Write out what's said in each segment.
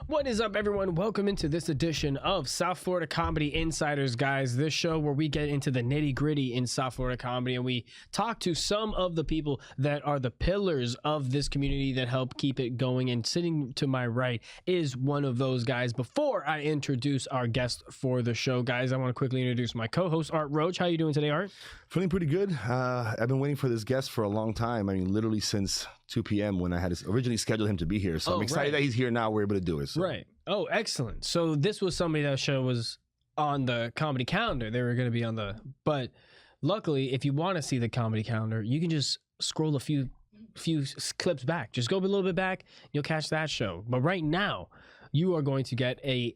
What is up, everyone? Welcome into this edition of South Florida Comedy Insiders, guys. This show where we get into the nitty-gritty in South Florida comedy and we talk to some of the people that are the pillars of this community that help keep it going. And sitting to my right is one of those guys. Before I introduce our guest for the show, guys, I want to quickly introduce my co-host, Art Roach. How you doing today, Art? Feeling pretty good. I've been waiting for this guest for a long time. I mean, literally since 2 p.m. when I had originally scheduled him to be here. So I'm excited that he's here now. We're able to do it. So. Right. Oh, excellent. So this was somebody that show was on the comedy calendar. They were going to be on the, but luckily, if you want to see the comedy calendar, you can just scroll a few clips back. Just go a little bit back. You'll catch that show. But right now, you are going to get an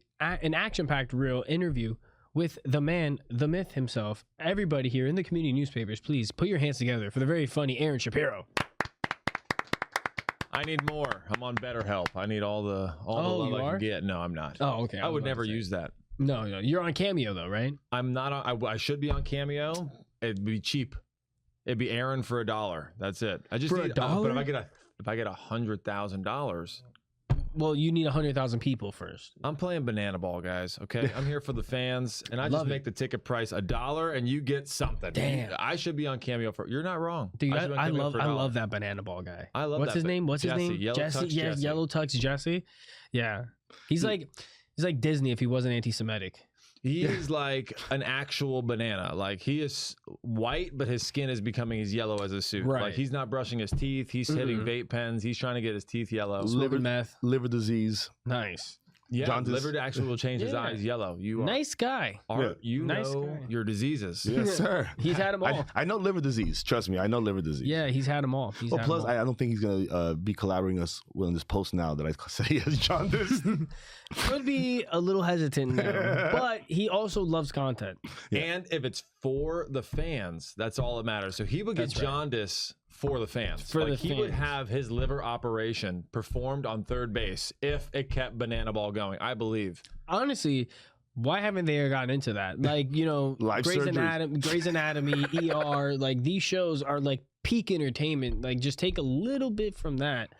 action-packed real interview with the man, the myth himself. Everybody here in the community newspapers, please put your hands together for the very funny Aaron Shapiro. I need more. I'm on BetterHelp. I need all the love I can get. No, I'm not. Oh, okay. I would never use that. No, you're on Cameo though, right? I'm not on. I should be on Cameo. It'd be cheap. It'd be Aaron for $1. That's it. I just need $1. But if I get $100,000. Well, you need 100,000 people first. I'm playing banana ball, guys. Okay, I'm here for the fans, and I just make the ticket price $1, and you get something. Damn, I should be on Cameo for. You're not wrong, dude. I love that banana ball guy. I love. What's his name? What's his name? Jesse. Yeah, Yellow Tux Jesse. Yeah, he's like Disney if he wasn't anti-Semitic. He is like an actual banana. Like he is white, but his skin is becoming as yellow as a suit. Right. Like he's not brushing his teeth. He's hitting vape pens. He's trying to get his teeth yellow. Smoking meth. Liver disease. Nice. Yeah, jaundice. liver actually will change his eyes yellow. You are nice guy. You know your diseases. Yes, sir. He's had them all. I know liver disease. Trust me, I know liver disease. Yeah, he's had them all. Plus, I don't think he's gonna be collaborating us on this post now that I say he has jaundice. Could be a little hesitant now, but he also loves content. Yeah. And if it's for the fans, that's all that matters. So he would get jaundice for the fans. He would have his liver operation performed on third base if it kept banana ball going, I believe. Honestly, why haven't they gotten into that? Like, you know, Grey's Anatomy, ER, like these shows are like peak entertainment. Like just take a little bit from that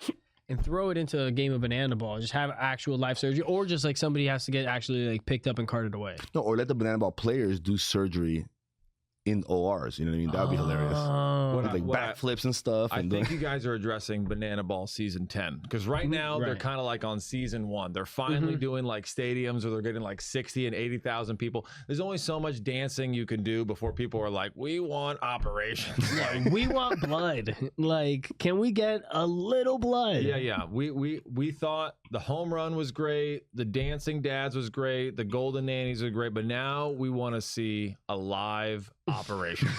and throw it into a game of banana ball. Just have actual life surgery, or just like somebody has to get actually like picked up and carted away. No, or let the banana ball players do surgery in ORs, you know what I mean? That would be hilarious. With like backflips and stuff. I think you guys are addressing Banana Ball season 10 because right now they're kind of like on season 1. They're finally doing like stadiums where they're getting like 60 and 80,000 people. There's only so much dancing you can do before people are like, we want operations. Like, we want blood. Like, can we get a little blood? Yeah. We thought the home run was great. The dancing dads was great. The golden nannies are great. But now we want to see a live operation.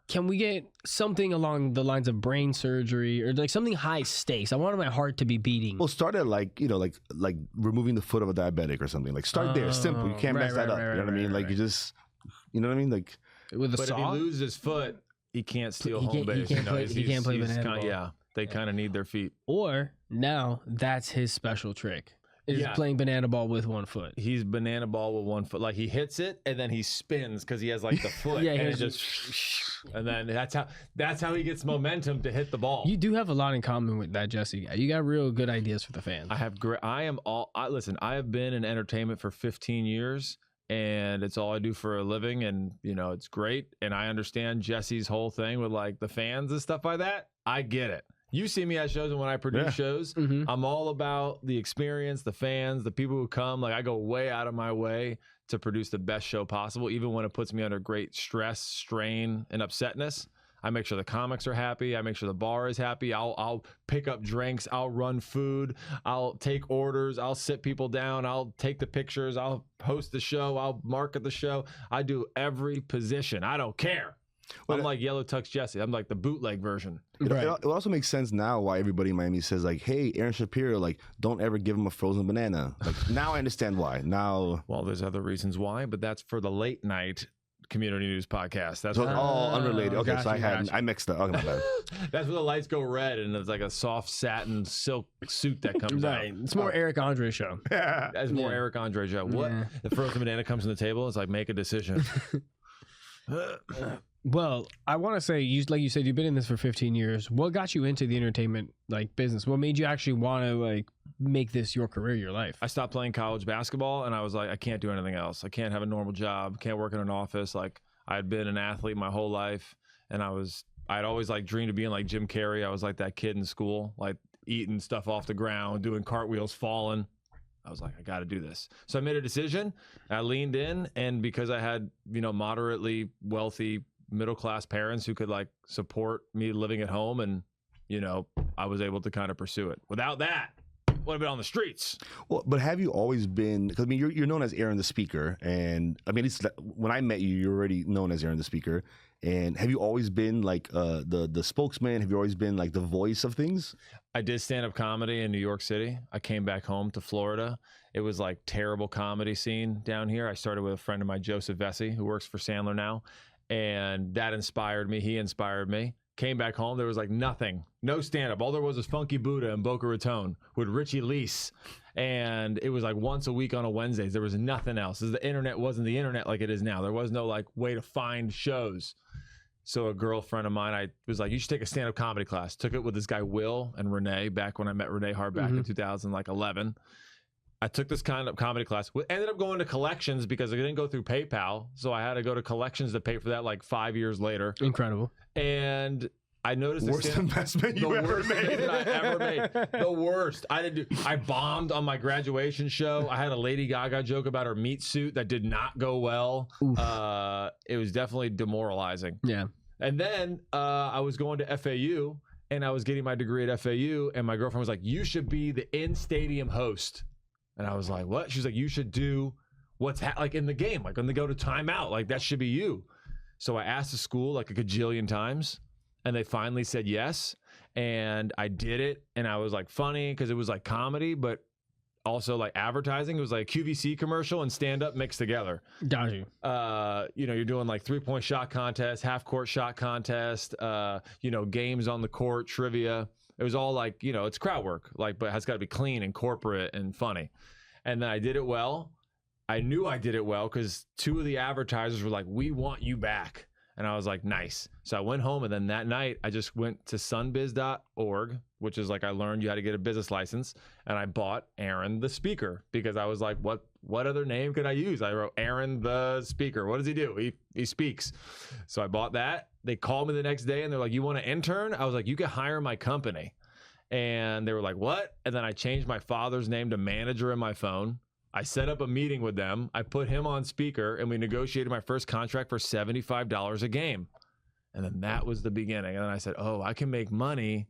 Can we get something along the lines of brain surgery or like something high stakes? I wanted my heart to be beating. Well, start at like removing the foot of a diabetic or something. Like start there, simple. You can't mess that up. You know what I mean? Like you just, you know what I mean? Like with a saw. If he loses his foot, he can't steal home base. He can't play banana ball. Yeah, they kind of need their feet. Or now that's his special trick. Is playing banana ball with one foot. He's banana ball with one foot. Like he hits it and then he spins because he has like the foot. And it just and then that's how he gets momentum to hit the ball. You do have a lot in common with that Jesse guy. You got real good ideas for the fans. Listen, I have been in entertainment for 15 years and it's all I do for a living, and you know, it's great. And I understand Jesse's whole thing with like the fans and stuff like that. I get it. You see me at shows, and when I produce shows, I'm all about the experience, the fans, the people who come. Like I go way out of my way to produce the best show possible, even when it puts me under great stress, strain, and upsetness. I make sure the comics are happy. I make sure the bar is happy. I'll pick up drinks. I'll run food. I'll take orders. I'll sit people down. I'll take the pictures. I'll host the show. I'll market the show. I do every position. I don't care. Well, I'm like Yellow Tux Jesse. I'm like the bootleg version. It also makes sense now why everybody in Miami says like, hey, Aaron Shapiro, like, don't ever give him a frozen banana. Like now I understand why. Now, well, there's other reasons why, but that's for the late night community news podcast. That's all unrelated. Okay, so I mixed up. Okay, my bad. That's where the lights go red and it's like a soft satin silk suit that comes out. It's more Eric Andre show. That's more Eric Andre show. What? The frozen banana comes on the table. It's like, make a decision. Well, I want to say, like you said, you've been in this for 15 years. What got you into the entertainment business? What made you actually want to make this your career, your life? I stopped playing college basketball, and I was like, I can't do anything else. I can't have a normal job. Can't work in an office. Like, I had been an athlete my whole life, and I'd always dreamed of being like Jim Carrey. I was like that kid in school, like eating stuff off the ground, doing cartwheels, falling. I was like, I got to do this. So I made a decision. I leaned in, and because I had, moderately wealthy middle-class parents who could support me living at home, and I was able to kind of pursue it. Without that, would have been on the streets. Well, but have you always been, because you're known as Aaron the Speaker, and at least when I met you, you're already known as Aaron the Speaker. And have you always been the spokesman? Have you always been the voice of things? I did stand-up comedy in New York City. I came back home to Florida. It was terrible comedy scene down here. I started with a friend of mine, Joseph Vesey, who works for Sandler now. And that inspired me. He inspired me. Came back home. There was nothing. No stand-up. All there was Funky Buddha in Boca Raton with Richie Leese. And it was once a week on a Wednesdays. There was nothing else. The internet wasn't the internet like it is now. There was no way to find shows. So a girlfriend of mine, I was like, you should take a stand-up comedy class. Took it with this guy, Will, and Renee, back when I met Renee Hart back in 2011. I took this kind of comedy class. Ended up going to collections because I didn't go through PayPal. So I had to go to collections to pay for that 5 years later. Incredible. And I noticed worst investment you ever made. I ever made. The worst. I bombed on my graduation show. I had a Lady Gaga joke about her meat suit that did not go well. It was definitely demoralizing. Yeah. And then I was going to FAU, and I was getting my degree at FAU, and my girlfriend was like, you should be the in-stadium host. And I was like, what? She's like, you should do what's in the game, when they go to timeout, that should be you. So I asked the school a gajillion times, and they finally said yes. And I did it, and I was funny because it was comedy, but also advertising. It was a QVC commercial and stand-up mixed together. Got you. You're doing 3-point shot contest, half-court shot contest, games on the court, trivia. It was all it's crowd work, but it has got to be clean and corporate and funny. And then I did it well. I knew I did it well because 2 of the advertisers were like, we want you back. And I was like, nice. So I went home, and then that night I just went to sunbiz.org, which is I learned you had to get a business license. And I bought Aaron the Speaker because I was like, what other name could I use? I wrote Aaron the Speaker. What does he do? He speaks. So I bought that. They called me the next day, and they're like, you want to intern? I was like, you can hire my company. And they were like, what? And then I changed my father's name to manager in my phone. I set up a meeting with them. I put him on speaker, and we negotiated my first contract for $75 a game. And then that was the beginning. And then I said, oh, I can make money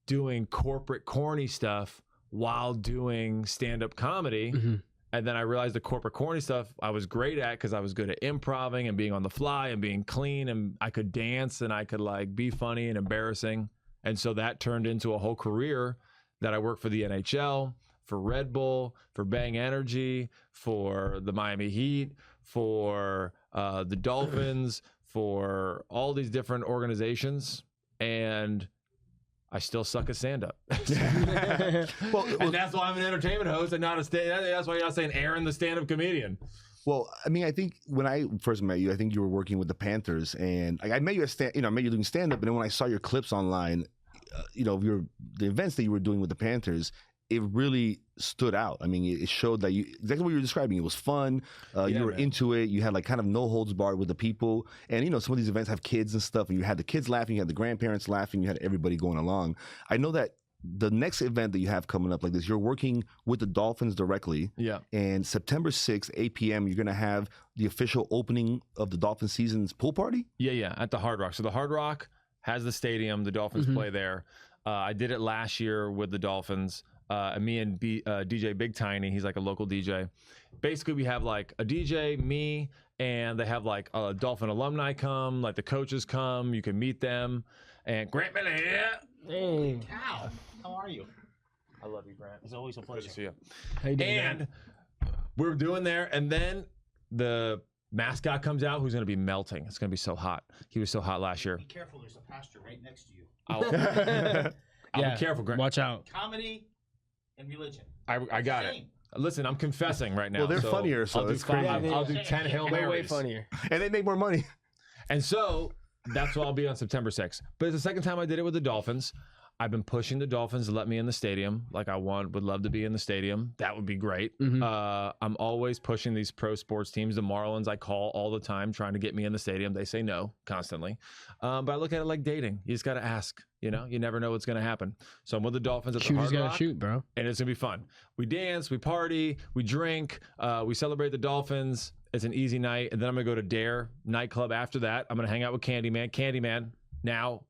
doing corporate corny stuff while doing stand-up comedy. Mm-hmm. And then I realized the corporate corny stuff I was great at because I was good at improvising and being on the fly and being clean, and I could dance and I could be funny and embarrassing. And so that turned into a whole career that I worked for the NHL, for Red Bull, for Bang Energy, for the Miami Heat, for the Dolphins, for all these different organizations. And I still suck at stand-up. well, and that's why I'm an entertainment host and not that's why you're not saying Aaron the stand-up comedian. Well, I think when I first met you, I think you were working with the Panthers, and I met you at I met you doing stand-up, and then when I saw your clips online, the events that you were doing with the Panthers, it really stood out. It showed that exactly what you were describing. It was fun. You were into it. You had kind of no holds barred with the people. And, some of these events have kids and stuff, and you had the kids laughing, you had the grandparents laughing, you had everybody going along. I know that the next event that you have coming up like this, you're working with the Dolphins directly. Yeah. And September 6th, 8 p.m., you're going to have the official opening of the Dolphin season's pool party? Yeah, at the Hard Rock. So the Hard Rock has the stadium. The Dolphins play there. I did it last year with the Dolphins. Me and DJ Big Tiny, he's a local DJ. Basically, we have a DJ, me, and they have a Dolphin alumni come, the coaches come, you can meet them. And Grant Miller, hey, Cal, how are you? I love you, Grant. It's always a pleasure. Good to see you. How you doing, And man? we're doing there, and then the mascot comes out, who's going to be melting. It's going to be so hot. He was so hot last year. Be careful, there's a pastor right next to you. I'll be careful, Grant. Watch out. Comedy and religion. I got it. Listen, I'm confessing right now. Well, they're funnier, so I'll do it's crazy. I'll do 10 Hail Way Marys. funnier. And they make more money. And so That's why I'll be on September 6th. But it's the second time I did it with the Dolphins. I've been pushing the Dolphins to let me in the stadium. Like would love to be in the stadium. That would be great. Mhm. I'm always pushing these pro sports teams. The Marlins I call all the time trying to get me in the stadium. They say no constantly. But I look at it like dating. You just got to ask. You know, you never know what's going to happen. So I'm with the Dolphins at the Hard Rock. Shoot, bro. And it's going to be fun. We dance, we party, we drink, we celebrate the Dolphins. It's an easy night. And then I'm going to go to Dare nightclub after that. I'm going to hang out with Candyman. Candyman, now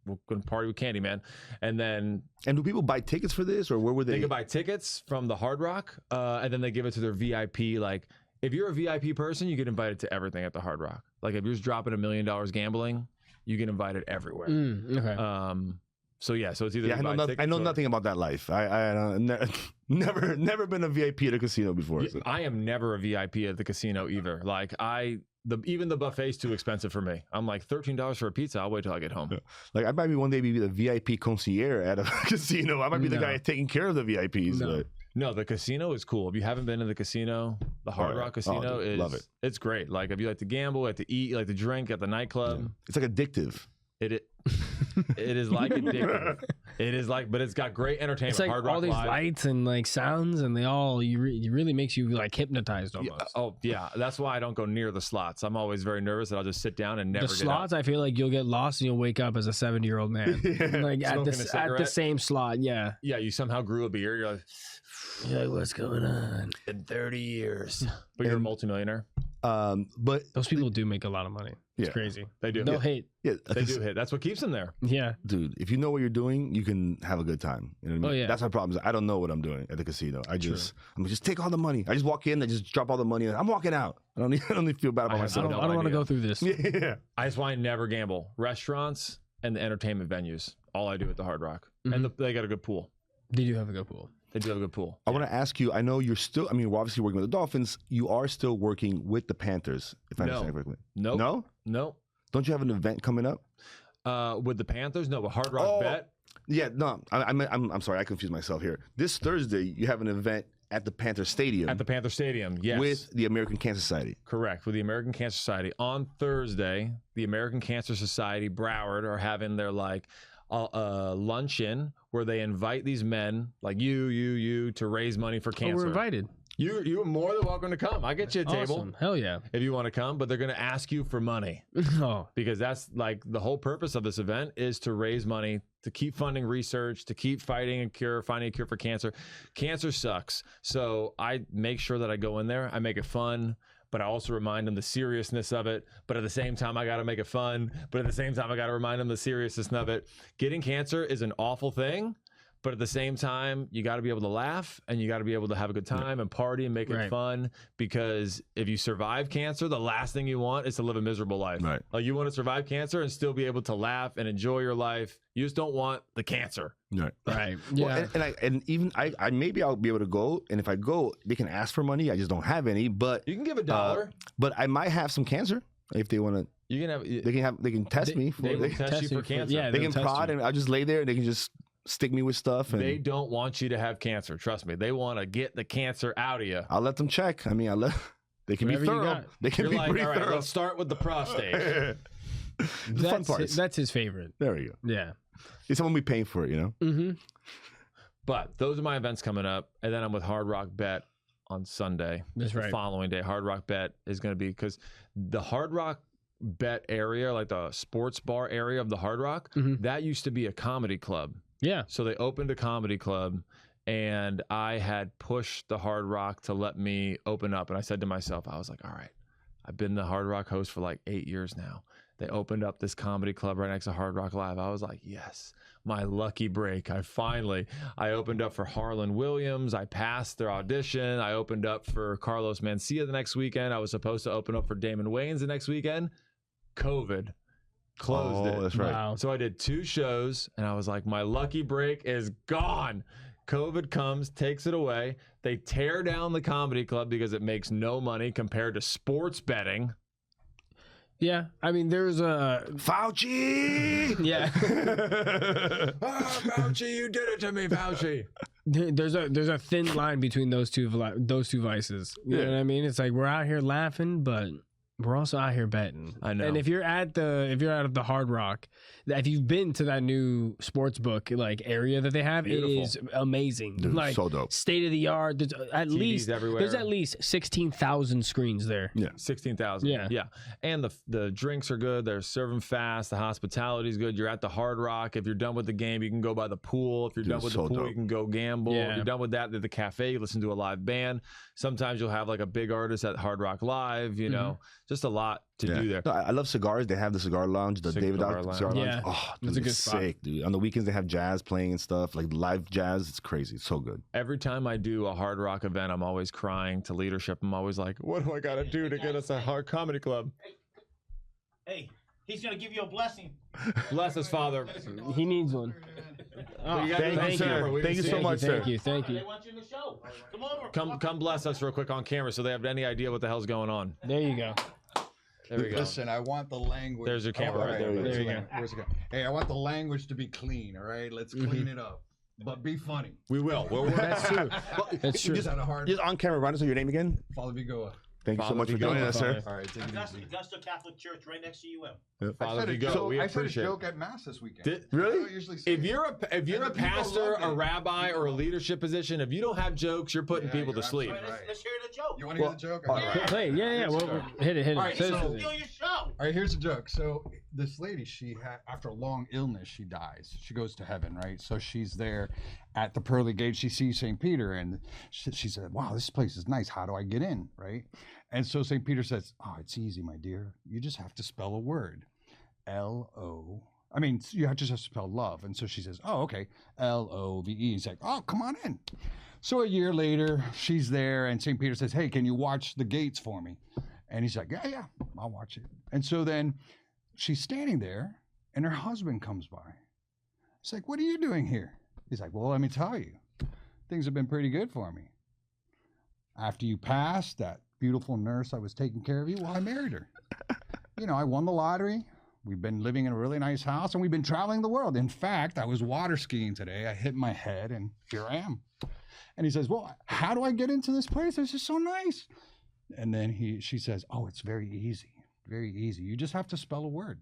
we're going to party with Candyman. And then... And do people buy tickets for this, or where would they? They can buy tickets from the Hard Rock, and then they give it to their VIP. Like, if you're a VIP person, you get invited to everything at the Hard Rock. Like, if you're just dropping $1 million gambling, you get invited everywhere. Okay. So it's either Yeah, I know nothing about that life. I never been a VIP at a casino before. Yeah, So. I am never a VIP at the casino either. Like even the buffet's too expensive for me. I'm like $13 for a pizza. I'll wait till I get home. Yeah. Like I might be one day be the VIP concierge at a casino. I might be the guy taking care of the VIPs. No. But... No, the casino is cool. If you haven't been to the casino, the Hard Rock Casino dude, love it. It's great. Like if you like to gamble, like to eat, like to drink at the nightclub. Yeah. It's like addictive. It is like addictive. It is like, but it's got great entertainment. It's like Hard Rock all these Live. lights and like sounds, and it really makes you like hypnotized almost. Yeah. That's why I don't go near the slots. I'm always very nervous that I'll just sit down and never The get slots, I feel like you'll get lost and you'll wake up as a 70-year-old man, like at the cigarette. same slot. Yeah. Yeah, you somehow grew a beard. You're like, What's going on? in 30 years. But you're a multimillionaire. But Those people do make a lot of money. It's Yeah. crazy. They do. They'll hate. yeah, They do hit. That's what keeps them there. Yeah. dude, if you know what you're doing, you can have a good time. You know what I mean? Oh, yeah. That's my problem. Is I don't know what I'm doing at the casino. I'm just take all the money. I just walk in, I just drop all the money. I'm walking out. I don't need to feel bad about I have myself. I don't want to idea. go through this. Yeah. That's why I never gamble. Restaurants and the entertainment venues. All I do at the Hard Rock. And they got a good pool. They do have a good pool. They do have a good pool. I want to ask you, I know you're still, we're obviously working with the Dolphins. You are still working with the Panthers, if I understand correctly. Nope. No? No. Don't you have an event coming up? With the Panthers? No, but Hard Rock Bet. Yeah, no. I'm sorry, I confused myself here. This Thursday, you have an event at the Panther Stadium. At the Panther Stadium, yes. With the American Cancer Society. Correct, with the American Cancer Society. On Thursday, the American Cancer Society, Broward, are having their luncheon where they invite these men like you to raise money for cancer. Oh, we're invited. You are more than welcome to come. I get you a table Awesome. Hell yeah. if you want to come, but they're going to ask you for money Oh, because that's like the whole purpose of this event is to raise money, to keep funding research, to keep finding a cure for cancer. Cancer sucks. So I make sure that I go in there. I make it fun, but I also remind them the seriousness of it. But at the same time, I got to make it fun. But at the same time, I got to remind them the seriousness of it. Getting cancer is an awful thing. But at the same time, you got to be able to laugh and you got to be able to have a good time and party and make it fun. Because if you survive cancer, the last thing you want is to live a miserable life. Right. Like you want to survive cancer and still be able to laugh and enjoy your life. You just don't want the cancer. Right. right. Well, Yeah. and maybe I'll be able to go. And if I go, they can ask for money. I just don't have any. But You can give $1. but I might have some cancer if they want to. You can have. They can test me. They will They test you for cancer. Yeah, can they'll test prod you. and I'll just lay there and they can just stick me with stuff. And They don't want you to have cancer. Trust me. They want to get the cancer out of you. I'll let them check. They can Whatever be you thorough. got. They can You're be like, pretty all right, thorough. let's start with the prostate. The fun parts. That's his favorite. There we go. Yeah. It's someone be paying for it, you know? Mm-hmm. But those are my events coming up. And then I'm with Hard Rock Bet on Sunday. That's The right. following day, Hard Rock Bet is going to be because the Hard Rock Bet area, like the sports bar area of the Hard Rock, that used to be a comedy club. Yeah. So they opened a comedy club and I had pushed the Hard Rock to let me open up. And I said to myself, I was like, all right, I've been the Hard Rock host for like 8 years now. They opened up this comedy club right next to Hard Rock Live. I was like, yes, my lucky break. I opened up for Harlan Williams. I passed their audition. I opened up for Carlos Mencia the next weekend. I was supposed to open up for Damon Wayans the next weekend. COVID closed it. That's right. Wow. So I did 2 shows and I was like, my lucky break is gone. COVID comes, takes it away. They tear down the comedy club because it makes no money compared to sports betting. Yeah. I mean, there's a Fauci! yeah. Fauci, you did it to me, Fauci. There's a thin line between those two vices. You know what I mean? It's like we're out here laughing, but we're also out here betting. I know. And if you're at the Hard Rock, if you've been to that new sports book like area that they have, Beautiful. it is amazing. Dude, like so dope. state of the art. There's TVs everywhere. There's at least 16,000 screens there. Yeah. 16,000. Yeah. Yeah. And the drinks are good. They're serving fast. The hospitality is good. You're at the Hard Rock. If you're done with the game, you can go by the pool. If you're Dude, done with so the pool, dope. you can go gamble. Yeah. If you're done with that, at the cafe, you listen to a live band. Sometimes you'll have like a big artist at Hard Rock Live, you know, just a lot to do there. No, I love cigars. They have the cigar lounge, the David Cigar Doc lounge. cigar lounge. Yeah. Oh, It's dude, a good it's spot. sick, dude. On the weekends they have jazz playing and stuff, like live jazz. It's crazy. It's so good. Every time I do a Hard Rock event, I'm always crying to leadership. I'm always like, what do I got to do to get us a hard comedy club? Hey, he's gonna give you a blessing. Bless us, Father. He needs one. Oh, you gotta do Thank you, the camera. sir. We Thank you can so see. much, sir. Thank you. They want you in the show. Come over. Come bless us real quick on camera so they have any idea what the hell's going on. There you go. There we go. Listen, I want the language. There's your camera right there. There you go. Where's it go? Hey, I want the language to be clean. All right, let's clean it up, but be funny. We will. That's true. That's true. Just had a hard. Just on camera, run us your name again. Father Vigoa. Thank you so Father much for Vigoa. joining us, sir. All right, take it easy. Augusta Catholic Church right next to UM. Father, I said we a go. joke. We I said a appreciate joke it. at mass this weekend. Did- I don't usually say If it. you're a And the people pastor, loved a it. rabbi, or a leadership position, if you don't have jokes, you're putting Yeah, people to you're sleep. absolutely Let's, right. let's hear the joke. You want to hear the joke? all All right. right. Play. Yeah. Let's Well, go. hit it. All right, Say so- something. Steal your show. All right, here's the joke. So this lady, she had after a long illness, she dies. She goes to heaven, right? So she's there at the pearly gate. She sees St. Peter, and she said, "Wow, this place is nice. How do I get in?" Right? And so St. Peter says, "Oh, it's easy, my dear. You just have to spell a word, L-O." I mean, you just have to spell love. And so she says, "Oh, okay, L-O-V-E." He's like, "Oh, come on in." So a year later, she's there, and St. Peter says, "Hey, can you watch the gates for me?" And he's like, yeah, I'll watch it. And so then she's standing there, and her husband comes by. He's like, "What are you doing here?" He's like, "Well, let me tell you, things have been pretty good for me. After you passed, that beautiful nurse I was taking care of you, well, I married her. You know, I won the lottery. We've been living in a really nice house, and we've been traveling the world. In fact, I was water skiing today. I hit my head, and here I am." And he says, "Well, how do I get into this place? This is so nice." And then she says, "Oh, it's very easy. Very easy. You just have to spell a word."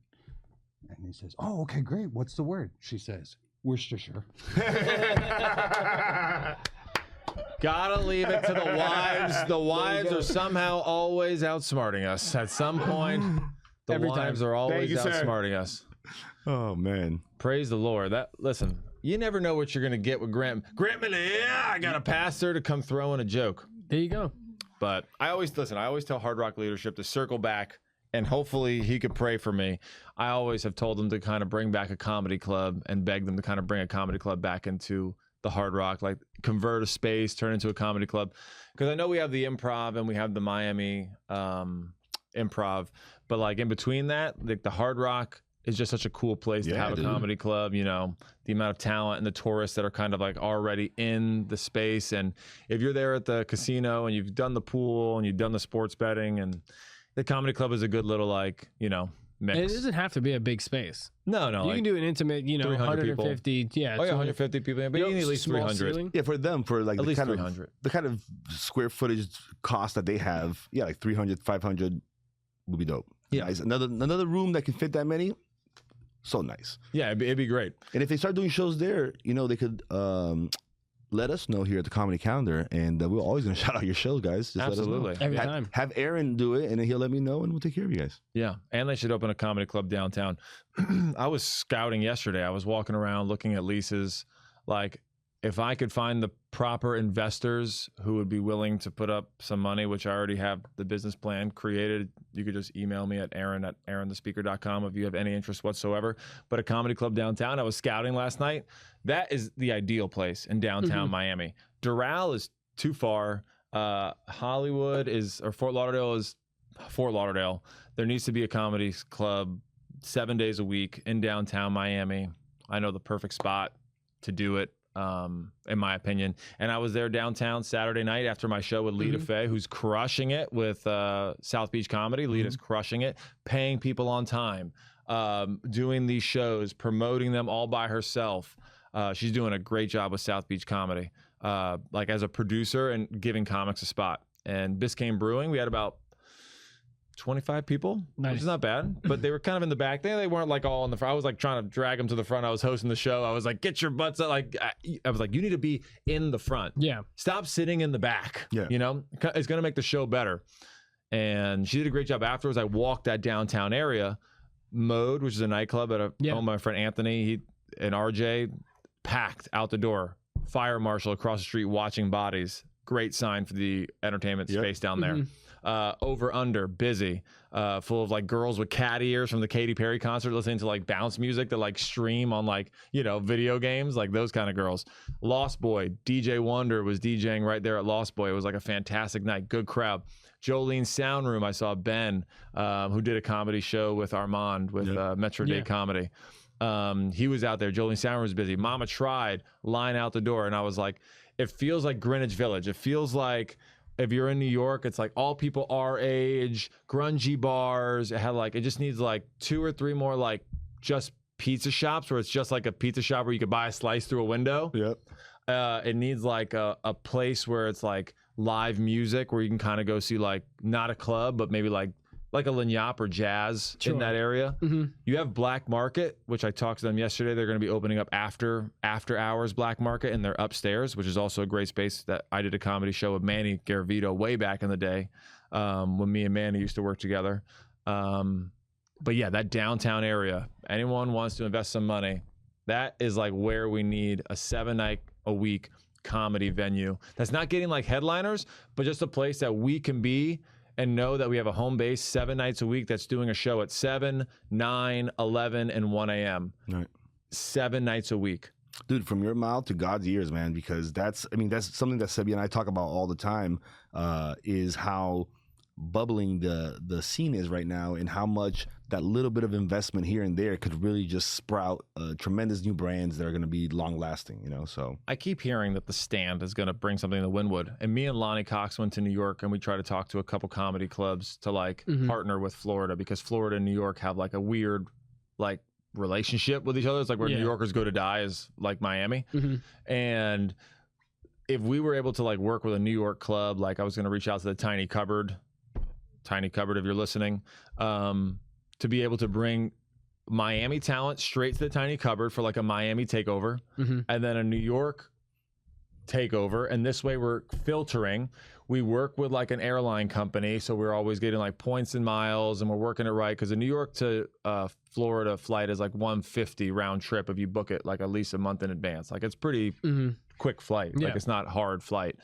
And he says, "Oh, okay, great. What's the word?" She says, "Worcestershire." Gotta leave it to the wives. The wives are somehow always outsmarting us. At some point, the Every time. wives are always you, sir. outsmarting us. Oh man. Praise the Lord. Listen, you never know what you're gonna get with Grant. Grant, yeah, I got a pastor to come throw in a joke. There you go. But I always tell Hard Rock leadership to circle back, and hopefully he could pray for me. I always have told them to kind of bring back a comedy club and beg them to kind of bring a comedy club back into the Hard Rock, like convert a space, turn into a comedy club. Because I know we have the Improv and we have the Miami Improv, but like in between that, like the Hard Rock is just such a cool place to Yeah, have a dude. comedy club. You know, the amount of talent and the tourists that are kind of like already in the space. And if you're there at the casino and you've done the pool and you've done the sports betting, and the comedy club is a good little like, you know, mix. And it doesn't have to be a big space. No, You like, can do an intimate, 300 150. Yeah. oh yeah, 200 150 people, but you need at least small 300. ceiling. Yeah, for them, for like At the least kind 300. of the kind of square footage cost that they have, yeah, like 300, 500 would be dope. Yeah. Nice. Another room that can fit that many, so nice. Yeah, it'd be great. And if they start doing shows there, they could let us know here at the Comedy Calendar, and we're always going to shout out your shows, guys. Just Absolutely. Let us know. Every time. Have Aaron do it, and then he'll let me know, and we'll take care of you guys. Yeah, and they should open a comedy club downtown. I was scouting yesterday. I was walking around looking at leases. Like, if I could find the proper investors who would be willing to put up some money, which I already have the business plan created, you could just email me at aaron@aaronthespeaker.com if you have any interest whatsoever. But a comedy club downtown, I was scouting last night. That is the ideal place in downtown Miami. Doral is too far. Hollywood or Fort Lauderdale is Fort Lauderdale. There needs to be a comedy club 7 days a week in downtown Miami. I know the perfect spot to do it, in my opinion. And I was there downtown Saturday night after my show with Lita Faye, who's crushing it with South Beach Comedy. Lita's crushing it, paying people on time, doing these shows, promoting them all by herself. She's doing a great job with South Beach Comedy, like as a producer and giving comics a spot. And Biscayne Brewing, we had about 25 people, Nice. which is not bad, but they were kind of in the back. They weren't like all in the front. I was like trying to drag them to the front. I was hosting the show. I was like, get your butts up. Like, I was like, you need to be in the front. Yeah. Stop sitting in the back. Yeah. You know, it's going to make the show better. And she did a great job afterwards. I walked that downtown area. Mode, which is a nightclub at home, my friend Anthony, he and RJ, packed out the door. Fire marshal across the street watching bodies. Great sign for the entertainment space down there. Over under busy, full of like girls with cat ears from the Katy Perry concert listening to like bounce music that like stream on like, you know, video games, like those kind of girls. Lost Boy, DJ Wonder was DJing right there at Lost Boy. It was like a fantastic night, good crowd. Jolene's Sound Room, I saw Ben, who did a comedy show with Armand with Metro-Dade Comedy. He was out there. Jolene's Sound Room was busy. Mama Tried, line out the door. And I was like, it feels like Greenwich Village. It feels like if you're in New York, it's like all people our age, grungy bars. It had like, it just needs like 2 or 3 more like just pizza shops where it's just like a pizza shop where you could buy a slice through a window. Yep. It needs like a place where it's like live music where you can kind of go see like not a club, but maybe like a Lagniappe or jazz in that area. You have Black Market, which I talked to them yesterday. They're going to be opening up after hours Black Market, and they're upstairs, which is also a great space that I did a comedy show with Manny Garavito way back in the day when me and Manny used to work together. But yeah, that downtown area, anyone wants to invest some money, that is like where we need a 7-night-a-week comedy venue that's not getting like headliners, but just a place that we can be and know that we have a home base 7 nights a week that's doing a show at 7, 9, 11, and 1 a.m. Right. 7 nights a week. Dude, from your mouth to God's ears, man, because that's something that Sebi and I talk about all the time, is how bubbling the scene is right now and how much that little bit of investment here and there could really just sprout tremendous new brands that are going to be long lasting, you know. So I keep hearing that the Stand is going to bring something to Wynwood, and me and Lonnie Cox went to New York and we tried to talk to a couple comedy clubs to like partner with Florida, because Florida and New York have like a weird like relationship with each other. It's like where New Yorkers go to die is like Miami. And if we were able to like work with a New York club, like I was going to reach out to the Tiny Cupboard if you're listening, to be able to bring Miami talent straight to the Tiny Cupboard for like a Miami takeover, and then a New York takeover. And this way we're filtering. We work with like an airline company, so we're always getting like points and miles, and we're working it right, because a New York to Florida flight is like $150 round trip if you book it like at least a month in advance. Like it's pretty quick flight. Like it's not hard flight.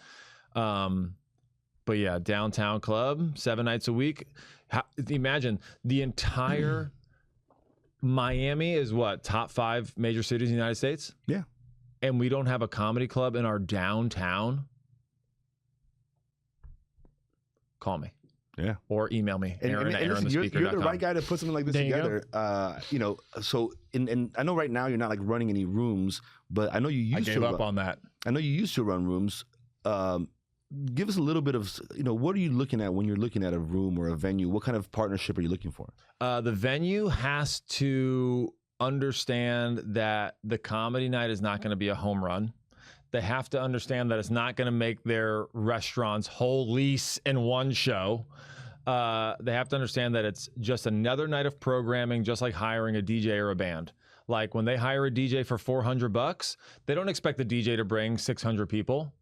But yeah, downtown club, 7 nights a week. Imagine the entire Miami is what, top 5 major cities in the United States? Yeah. And we don't have a comedy club in our downtown? Call me. Yeah. Or email me, Aaron at listen, you're the right guy to put something like this There you together. You know, so and I know right now you're not like running any rooms, but I know you used to. I gave up on that. I know you used to run rooms. Give us a little bit of, you know, what are you looking at when you're looking at a room or a venue? What kind of partnership are you looking for? The venue has to understand that the comedy night is not going to be a home run. They have to understand that it's not going to make their restaurant's whole lease in one show. They have to understand that it's just another night of programming, just like hiring a DJ or a band. Like when they hire a DJ for $400, they don't expect the DJ to bring 600 people.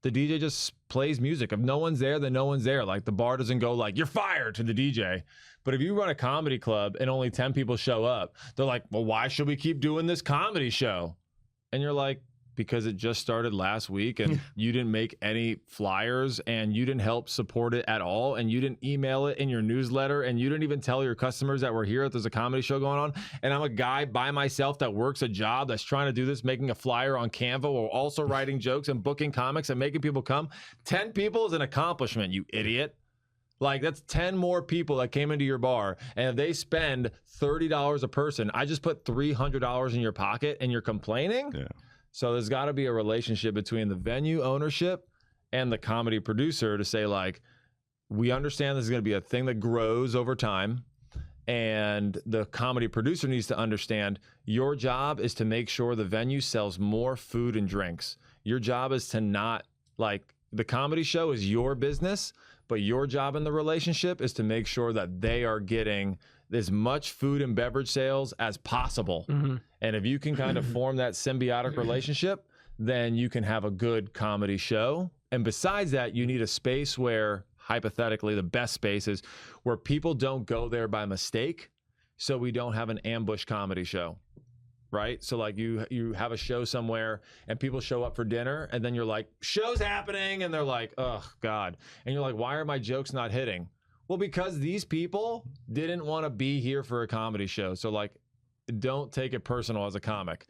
The DJ just plays music. If no one's there, then no one's there. Like the bar doesn't go like, you're fired to the DJ. But if you run a comedy club and only 10 people show up, they're like, well, why should we keep doing this comedy show? And you're like, because it just started last week and you didn't make any flyers and you didn't help support it at all, and you didn't email it in your newsletter, and you didn't even tell your customers that we're here, that there's a comedy show going on. And I'm a guy by myself that works a job that's trying to do this, making a flyer on Canva while also writing jokes and booking comics and making people come. 10 people is an accomplishment, you idiot. Like that's 10 more people that came into your bar, and if they spend $30 a person, I just put $300 in your pocket and you're complaining? Yeah. So there's got to be a relationship between the venue ownership and the comedy producer to say, like, we understand this is going to be a thing that grows over time, and the comedy producer needs to understand your job is to make sure the venue sells more food and drinks. Your job is to not, like, the comedy show is your business, But your job in the relationship is to make sure that they are getting as much food and beverage sales as possible. And if you can kind of form that symbiotic relationship, then you can have a good comedy show. And besides that, you need a space where, hypothetically, the best space is where people don't go there by mistake, so we don't have an ambush comedy show, right? So like you have a show somewhere and people show up for dinner and then you're like, show's happening, and they're like, oh God. And you're like, why are my jokes not hitting? Well, because these people didn't want to be here for a comedy show. So like, don't take it personal as a comic.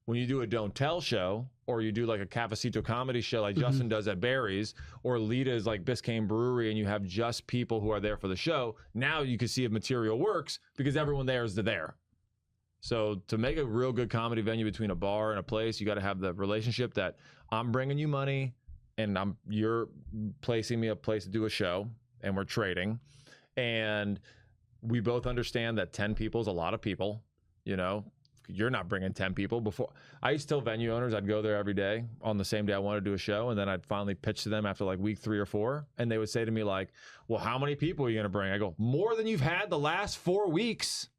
When you do a don't tell show, or you do like a Cafecito comedy show like Justin does at Barry's, or Lita's like Biscayne Brewery, and you have just people who are there for the show, now you can see if material works because everyone there is there. So to make a real good comedy venue between a bar and a place, you got to have the relationship that I'm bringing you money and you're placing me a place to do a show, and we're trading. And we both understand that 10 people is a lot of people, you know. You're not bringing 10 people. Before, I used to tell venue owners I'd go there every day on the same day I wanted to do a show, and then I'd finally pitch to them after like week 3 or 4, and they would say to me like, well, how many people are you going to bring? I go, more than you've had the last 4 weeks.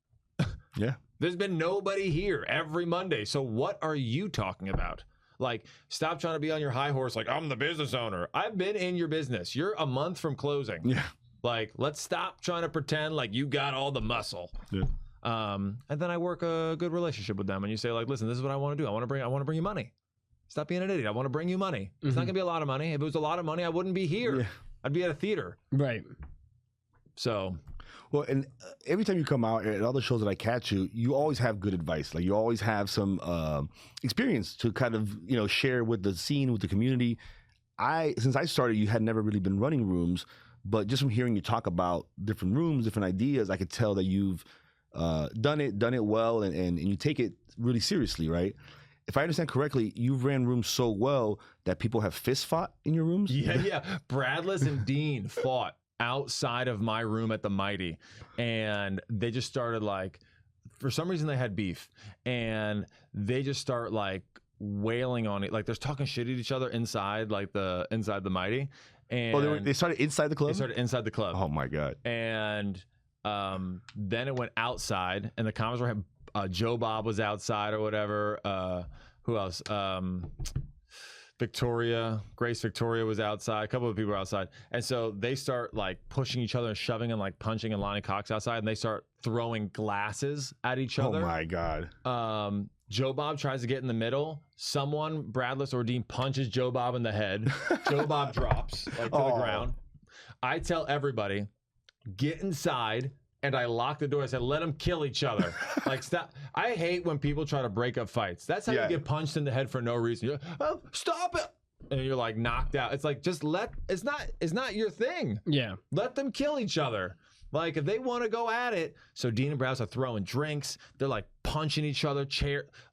Yeah. There's been nobody here every Monday. So what are you talking about? Like, stop trying to be on your high horse like, I'm the business owner. I've been in your business. You're a month from closing. Yeah. Like, let's stop trying to pretend like you got all the muscle. Yeah. And then I work a good relationship with them, and you say like, listen, this is what I want to do. I want to bring you money. Stop being an idiot. I want to bring you money. It's not gonna be a lot of money. If it was a lot of money, I wouldn't be here. Yeah. I'd be at a theater. Right. So, Well, and every time you come out at all the shows that I catch you, you always have good advice. Like you always have some experience to kind of, you know, share with the scene, with the community. Since I started, you had never really been running rooms, but just from hearing you talk about different rooms, different ideas, I could tell that you've done it well, and you take it really seriously, right? If I understand correctly, you've ran rooms so well that people have fist fought in your rooms. yeah. Bradless and Dean fought outside of my room at the Mighty, and they just started like, for some reason they had beef, and they just start like wailing on it, like they're talking shit at each other inside the Mighty. And they started inside the club. They started inside the club. Oh my God. And then it went outside, and the comments were Joe Bob was outside or whatever. Who else? Grace Victoria was outside. A couple of people were outside. And so they start like pushing each other and shoving and like punching, and Lonnie Cox outside, and they start throwing glasses at each other. Oh my God. Joe Bob tries to get in the middle. Someone, Bradless or Dean, punches Joe Bob in the head. Joe Bob drops like to the ground. I tell everybody, get inside, and I lock the door. I said, let them kill each other. Like, stop. I hate when people try to break up fights. That's how you get punched in the head for no reason. You're like, oh, stop it. And you're like knocked out. It's like, just it's not your thing. Yeah. Let them kill each other. Like, if they want to go at it. So Dean and Browse are throwing drinks. They're like punching each other.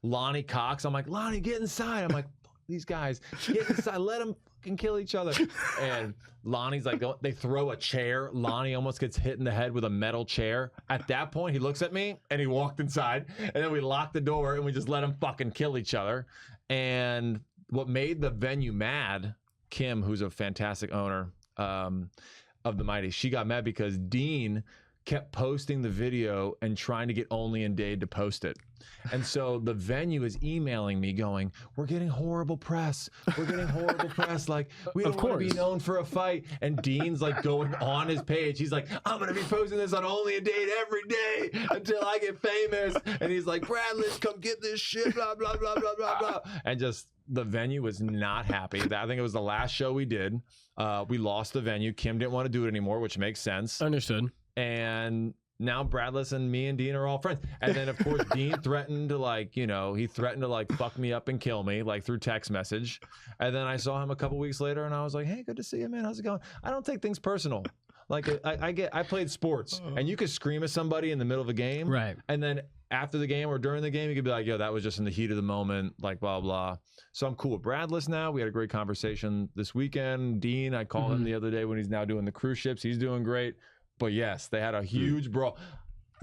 Lonnie Cox. I'm like, Lonnie, get inside. I'm like, these guys, get inside. Let them fucking kill each other. And Lonnie's like, they throw a chair. Lonnie almost gets hit in the head with a metal chair. At that point, he looks at me and he walked inside. And then we locked the door and we just let them fucking kill each other. And what made the venue mad, Kim, who's a fantastic owner of the Mighty, she got mad because Dean kept posting the video and trying to get Only in Dade to post it. And so the venue is emailing me going, we're getting horrible press. We're getting horrible press. Like, we don't want to be known for a fight. And Dean's like going on his page. He's like, I'm going to be posting this on Only in Dade every day until I get famous. And he's like, Bradley, come get this shit, blah, blah, blah, blah, blah, blah. And just, the venue was not happy. I think it was the last show we did. We lost the venue. Kim didn't want to do it anymore, which makes sense. Understood. And now Bradless and me and Dean are all friends. And then, of course, Dean threatened to fuck me up and kill me, like through text message. And then I saw him a couple weeks later, and I was like, hey, good to see you, man. How's it going? I don't take things personal. Like, I played sports, and you could scream at somebody in the middle of a game. Right. And then after the game or during the game, you could be like, yo, that was just in the heat of the moment, like, blah, blah. So I'm cool with Bradless now. We had a great conversation this weekend. Dean, I called him the other day when he's now doing the cruise ships. He's doing great. But yes, they had a huge brawl.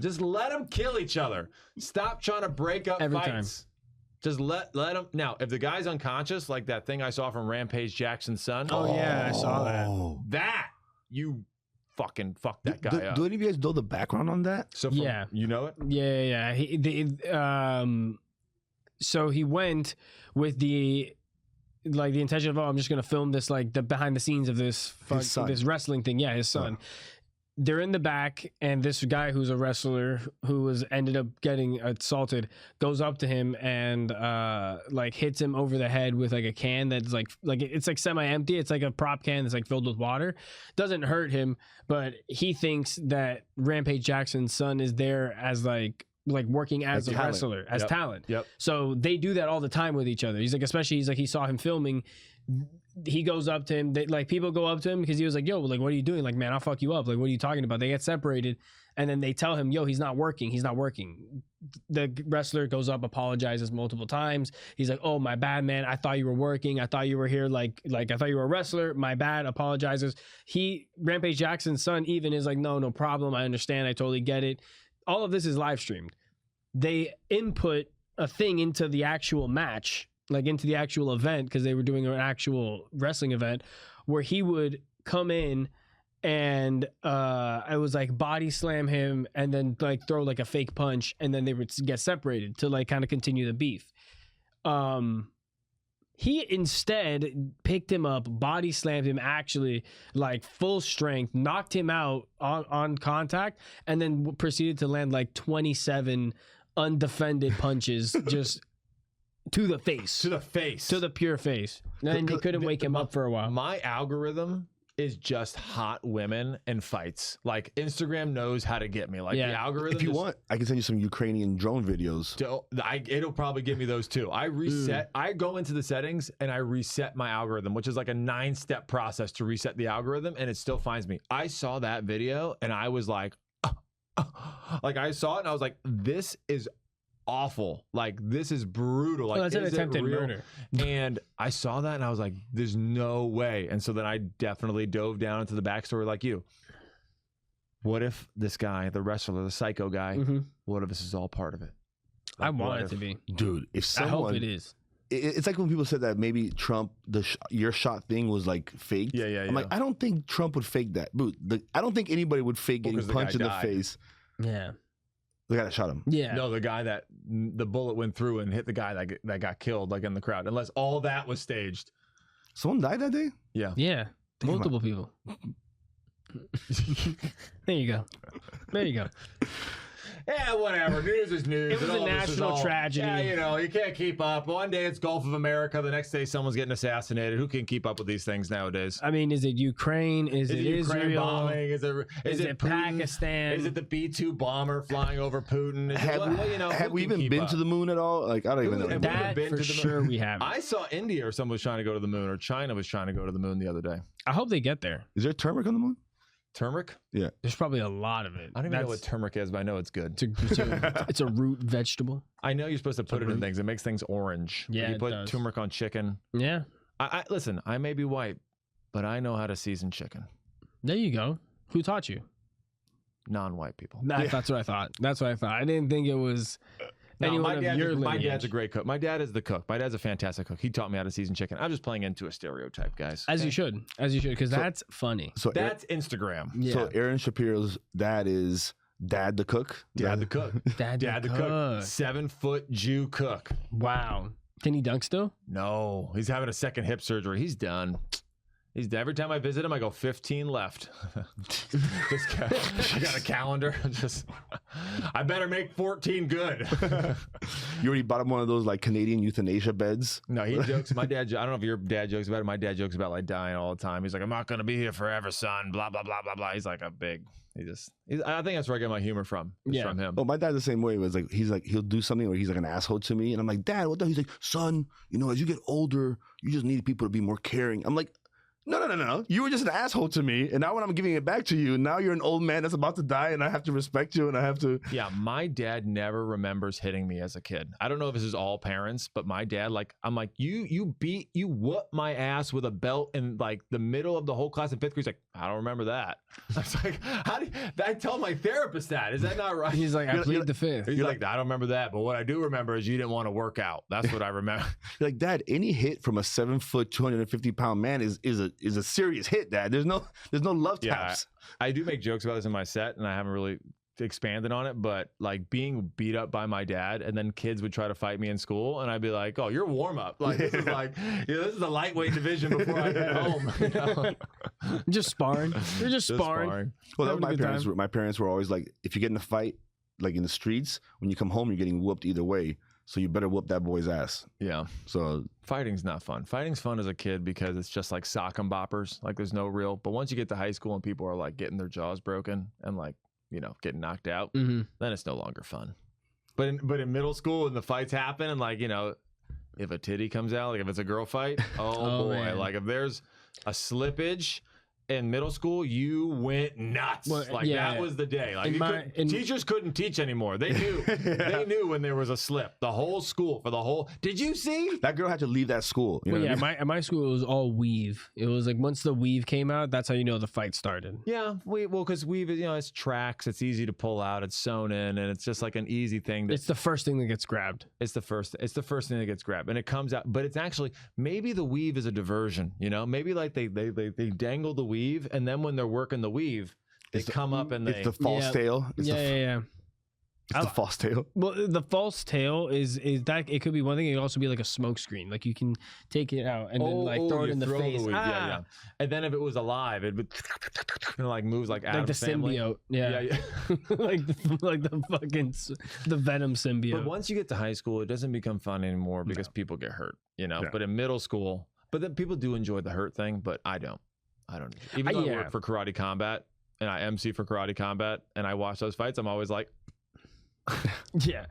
Just let them kill each other. Stop trying to break up Every fights. time. Just let them. Now, if the guy's unconscious, like that thing I saw from Rampage Jackson's son. Oh, yeah, I saw that. That you fucking fuck that guy up. Do any of you guys know the background on that? So Yeah. you know it? Yeah. So he went with the intention of, I'm just gonna film this, like the behind the scenes of this son. this wrestling thing. Yeah, his son. They're in the back, and this guy who's a wrestler who was ended up getting assaulted goes up to him and like hits him over the head with like a can that's like it's like semi-empty. It's like a prop can that's like filled with water. Doesn't hurt him, but he thinks that Rampage Jackson's son is there as like working as a talent. wrestler, as talent. Yep. So they do that all the time with each other. He's like, especially he saw him filming. He goes up to him. People go up to him because he was like, yo, like, what are you doing? Like, man, I'll fuck you up. Like, what are you talking about? They get separated. And then they tell him, yo, he's not working. He's not working. The wrestler goes up, apologizes multiple times. He's like, oh, my bad, man. I thought you were working. I thought you were here. Like I thought you were a wrestler. My bad. Apologizes. Rampage Jackson's son even is like, no problem. I understand. I totally get it. All of this is live streamed. They input a thing into the actual match, like into the actual event, because they were doing an actual wrestling event where he would come in and I was like body slam him and then like throw like a fake punch, and then they would get separated to like kind of continue the beef. He instead picked him up, body slammed him, actually like full strength, knocked him out on contact, and then proceeded to land like 27 undefended punches just to the face. To the face. To the pure face. And they couldn't wake him up for a while. My algorithm is just hot women and fights. Like Instagram knows how to get me. Like the algorithm. If you want, I can send you some Ukrainian drone videos. It'll probably give me those too. I reset. I go into the settings and I reset my algorithm, which is like a 9-step process to reset the algorithm, and it still finds me. I saw that video and I was like, like I saw it and I was like, this is awful. Like, this is brutal. Like, that's an attempted murder. And I saw that and I was like, there's no way. And so then I definitely dove down into the backstory like you. What if this guy, the wrestler, the psycho guy, what if this is all part of it? Like, I want it to be. Dude, if someone... I hope it is. It's like when people said that maybe Trump, your shot thing was like faked. Yeah. I'm like, I don't think Trump would fake that. Dude, I don't think anybody would fake getting punched in the face. Yeah. The guy that shot him. Yeah. No, the guy that the bullet went through and hit the guy that got killed, like in the crowd. Unless all that was staged. Someone died that day? Yeah. Yeah. Damn, multiple people. There you go. Yeah, whatever. News is news. It was a national tragedy. Yeah, you know, you can't keep up. One day it's Gulf of America. The next day someone's getting assassinated. Who can keep up with these things nowadays? I mean, is it Ukraine? Is it Ukraine Israel? bombing? Is it Putin? Pakistan? Is it the B-2 bomber flying over Putin? Have we even been to the moon at all? Like, I don't even know. That been for to the sure moon? we have. I saw India or someone was trying to go to the moon, or China was trying to go to the moon the other day. I hope they get there. Is there turmeric on the moon? Turmeric? Yeah. There's probably a lot of it. I don't even know what turmeric is, but I know it's good. It's a root vegetable. I know you're supposed to put it in things. It makes things orange. Yeah, you it put does. turmeric on chicken. Yeah. I listen, I may be white, but I know how to season chicken. There you go. Who taught you? Non-white people. That's what I thought. I didn't think it was anyone of your my lineage. dad's a great cook. My dad is the cook. My dad's a fantastic cook. He taught me how to season chicken. I'm just playing into a stereotype, guys. As you should, because that's funny. So That's Instagram. Yeah. So Aaron Shapiro's dad is Dad the cook? Dad the cook. Dad the cook. 7-foot Jew cook. Wow. Can he dunk still? No, he's having a second hip surgery. He's done. Every time I visit him, I go 15 left. I got a calendar. I better make 14 good. You already bought him one of those like Canadian euthanasia beds? No, he jokes. My dad, I don't know if your dad jokes about it. My dad jokes about like dying all the time. He's like, I'm not going to be here forever, son. Blah, blah, blah, blah, blah. He's like a big, I think that's where I get my humor from. It's from him. Oh, my dad's the same way. It was like, he'll do something where he's like an asshole to me. And I'm like, Dad, what the hell? He's like, son, as you get older, you just need people to be more caring. I'm like, No. You were just an asshole to me, and now when I'm giving it back to you, now you're an old man that's about to die, and I have to respect you, and I have to... Yeah, my dad never remembers hitting me as a kid. I don't know if this is all parents, but my dad, I'm like, you whooped my ass with a belt in like the middle of the whole class in 5th grade. He's like, I don't remember that. I was like, I tell my therapist that. Is that not right? He's like, I plead the fifth. He's like, I don't remember that, but what I do remember is you didn't want to work out. That's what I remember. You're like, Dad, any hit from a 7-foot, 250-pound man is a is a serious hit, Dad. There's no love Yeah, taps. I do make jokes about this in my set, and I haven't really expanded on it, but like being beat up by my dad, and then kids would try to fight me in school, and I'd be like, "Oh, you're warm up. Like this is like, this is the lightweight division before I get home." You know? Just sparring. You're just sparring. Well, that Having was a my good parents. time. My parents were always like, if you get in a fight, like in the streets, when you come home, you're getting whooped either way. So you better whoop that boy's ass. Yeah. So Fighting's not fun. Fighting's fun as a kid because it's just like sock and boppers. Like there's no real. But once you get to high school and people are like getting their jaws broken and like, you know, getting knocked out, then it's no longer fun. But in middle school, and the fights happen, and like, you know, if a titty comes out, like if it's a girl fight, oh boy, man. like if there's a slippage in middle school, you went nuts. Well, like yeah. that was the day. Like In teachers couldn't teach anymore. They knew. They knew when there was a slip. The whole school for the whole. Did you see? that girl had to leave that school. You know Well, what I yeah, mean? at my school it was all weave. It was like once the weave came out, that's how you know the fight started. Yeah, because we've, you know, it's tracks. It's easy to pull out. It's sewn in, and it's just like an easy thing. It's the first thing that gets grabbed. It's the first thing that gets grabbed, and it comes out. But it's actually, maybe the weave is a diversion. You know, maybe like they dangle the weave, and then when they're working the weave, they come up and It's the false tail. It's Yeah. It's the false tail. Well, the false tail is that it could be one thing. It could also be like a smoke screen. Like you can take it out and then like throw it you in the throw face. weave. Yeah. And then if it was alive, it would like moves like Like Adam's the Family. symbiote. Yeah. like the fucking the Venom symbiote. But once you get to high school, it doesn't become fun anymore because people get hurt. You know. Yeah. But in middle school, but then people do enjoy the hurt thing. But I don't. Even though I work for Karate Combat and I MC for Karate Combat and I watch those fights, I'm always like, yeah.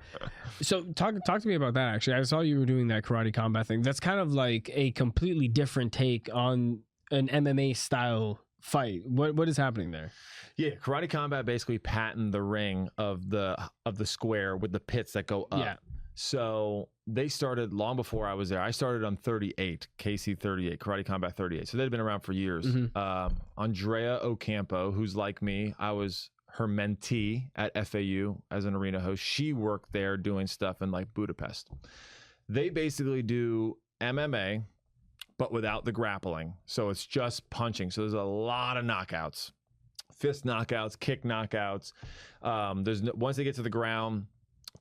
So talk to me about that. Actually, I saw you were doing that Karate Combat thing. That's kind of like a completely different take on an MMA style fight. What is happening there? yeah, Karate Combat basically patented the ring of the square with the pits that go up. Yeah. So they started long before I was there. I started on 38, KC 38, Karate Combat 38. So they'd been around for years. Andrea Ocampo, who's like me, I was her mentee at FAU as an arena host. She worked there doing stuff in like Budapest. They basically do MMA, but without the grappling. So it's just punching. So there's a lot of knockouts, fist knockouts, kick knockouts. Once they get to the ground,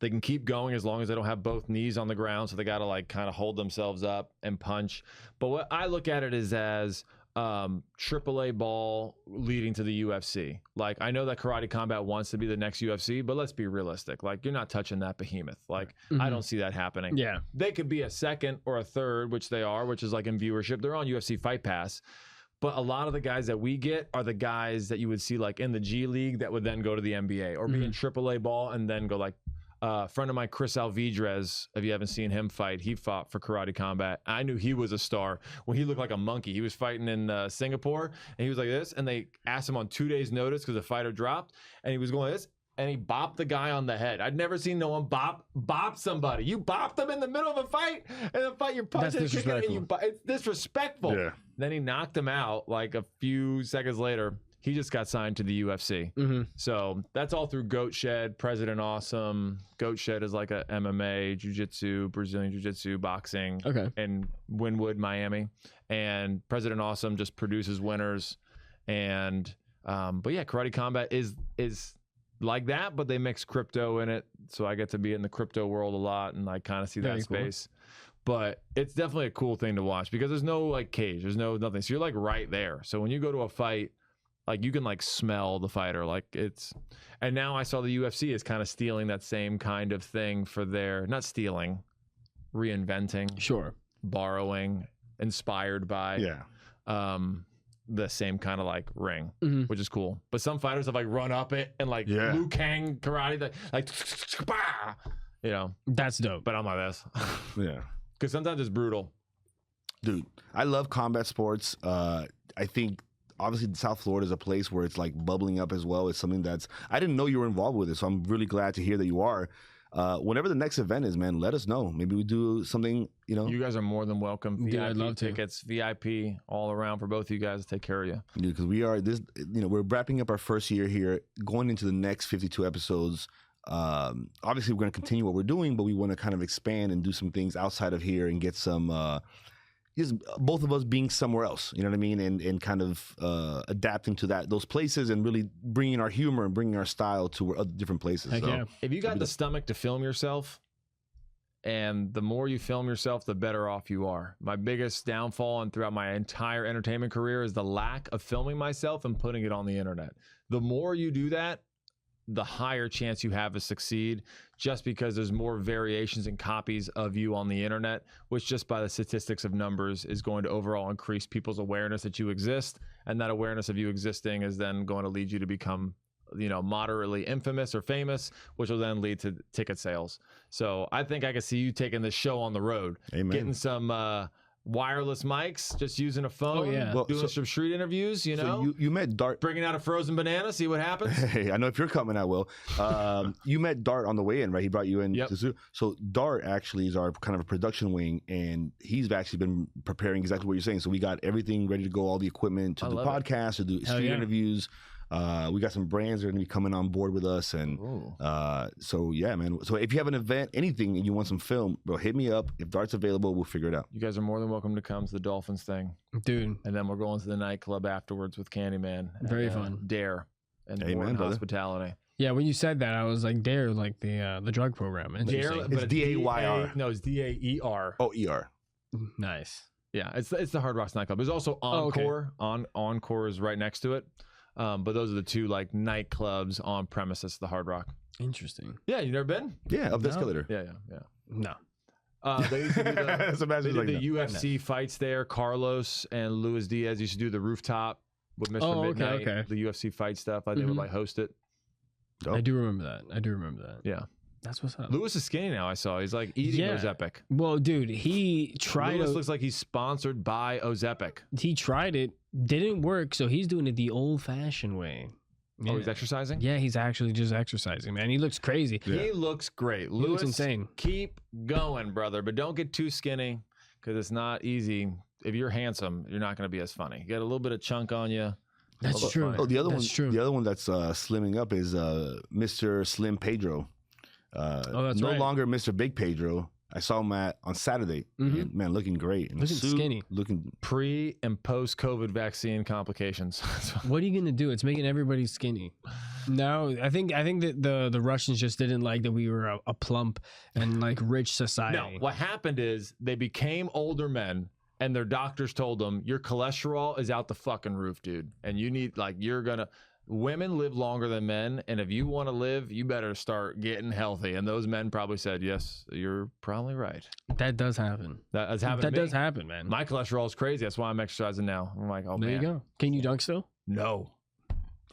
they can keep going as long as they don't have both knees on the ground. So they got to like kind of hold themselves up and punch. But what I look at it is as AAA ball leading to the UFC. Like, I know that Karate Combat wants to be the next UFC, but let's be realistic. Like, you're not touching that behemoth. Like, I don't see that happening. Yeah. They could be a second or a third, which they are, which is like in viewership. They're on UFC Fight Pass. But a lot of the guys that we get are the guys that you would see like in the G League that would then go to the NBA or be in AAA ball and then go like, friend of mine, Chris Alvidrez, if you haven't seen him fight, he fought for Karate Combat. I knew he was a star when he looked like a monkey. He was fighting in Singapore, and he was like this, and they asked him on 2 days' notice because the fighter dropped, and he was going like this, and he bopped the guy on the head. I'd never seen no one bop somebody. You bopped them in the middle of a fight, and the fight you're punching and kicking, and it's disrespectful. Yeah. Then he knocked him out like a few seconds later. He just got signed to the UFC. So that's all through Goat Shed, President Awesome. Goat Shed is like a MMA, jiu-jitsu, Brazilian jiu-jitsu, boxing in Wynwood, Miami. And President Awesome just produces winners. And but yeah, Karate Combat is like that, but they mix crypto in it. So I get to be in the crypto world a lot, and I kind of see that space. But it's definitely a cool thing to watch because there's no like cage, there's no nothing. So you're like right there. So when you go to a fight, like you can like smell the fighter, like it's, and now I saw the UFC is kind of stealing that same kind of thing for their, not stealing, reinventing, borrowing, inspired by, the same kind of like ring, which is cool. But some fighters have like run up it and like Liu Kang karate, like, you know, that's dope. But I'm like this, because sometimes it's brutal. Dude, I love combat sports. I think obviously South Florida is a place where it's like bubbling up as well. It's something that's, I didn't know you were involved with it, so I'm really glad to hear that you are. Whenever the next event is, man, let us know. Maybe we do something, you know. You guys are more than welcome. Yeah, I'd love tickets, VIP all around for both of you guys to take care of you. Because we are this, you know, we're wrapping up our first year here, going into the next 52 episodes. Obviously, we're going to continue what we're doing, but we want to kind of expand and do some things outside of here and get some, just both of us being somewhere else, you know what I mean, and kind of adapting to those places and really bringing our humor and bringing our style to other different places. Heck So, yeah. If you got the stomach to film yourself, and the more you film yourself, the better off you are. My biggest downfall and throughout my entire entertainment career is the lack of filming myself and putting it on the internet. The more you do that, the higher chance you have to succeed, just because there's more variations and copies of you on the internet, which just by the statistics of numbers is going to overall increase people's awareness that you exist. And that awareness of you existing is then going to lead you to become, moderately infamous or famous, which will then lead to ticket sales. So I think I could see you taking this show on the road, Amen. getting some wireless mics, just using a phone, Well, doing some street interviews, So you met Dart. bringing out a frozen banana, see what happens. Hey, I know if you're coming, I will. You met Dart on the way in, right? He brought you in. Yep. So Dart actually is our kind of a production wing, and he's actually been preparing exactly what you're saying. So we got everything ready to go, all the equipment to do love it. podcasts, to do street yeah. interviews. We got some brands that are going to be coming on board with us, and so yeah, man. So if you have an event, anything, and you want some film, bro, hit me up. If Dart's available, we'll figure it out. You guys are more than welcome to come to the Dolphins thing. Dude, And then we're going to the nightclub afterwards with Candyman. Very and, fun. Dare and Amen, Morton brother. Hospitality. yeah, when you said that, I was like, Dare, like the drug program. Dare, Interesting. but It's D-A-Y-R. No, it's D-A-E-R. Oh, ER. Nice. Yeah, it's the Hard Rocks nightclub. There's also Oh, okay. Encore. Encore is right next to it. But those are the two like nightclubs on premises, the Hard Rock. Interesting. Yeah, you never been? Yeah, up the No. escalator. Yeah. No. They used to do the, So imagine they did like the that. UFC fights there. Carlos and Luis Diaz used to do the rooftop with Mr. Oh, okay, Midnight. okay. The UFC fight stuff. Like they would Mhm. like host it. Dope. I do remember that. Yeah. That's what's up. Lewis is skinny now. I saw he's like eating Yeah. Ozepic. Well, dude, he tried Lewis looks like he's sponsored by Ozepic. he tried it, didn't work, so he's doing it the old-fashioned way. Oh, he's exercising? Yeah, he's actually just exercising, man. He looks crazy. Yeah. He looks great. He Lewis, looks insane. keep going, brother, but don't get too skinny because it's not easy. If you're handsome, you're not going to be as funny. Get a little bit of chunk on you. That's Well, true. fine. Oh, the other That's one. true. The other one that's slimming up is Mr. Slim Pedro. that's no right. longer Mr. Big Pedro. I saw him on Saturday. Mhm. And, man, looking great. In a Looking suit, skinny. Looking. Pre and post COVID vaccine complications. What are you gonna do? It's making everybody skinny. No, I think that the Russians just didn't like that we were a plump and like rich society. No, what happened is they became older men and their doctors told them your cholesterol is out the fucking roof, dude. And you need women live longer than men, and if you want to live, you better start getting healthy. And those men probably said, yes, you're probably right. That does happen. That has happened That to me. does happen, man. My cholesterol is crazy. That's why I'm exercising now. I'm like, oh, there man. you go. Can you dunk still? No.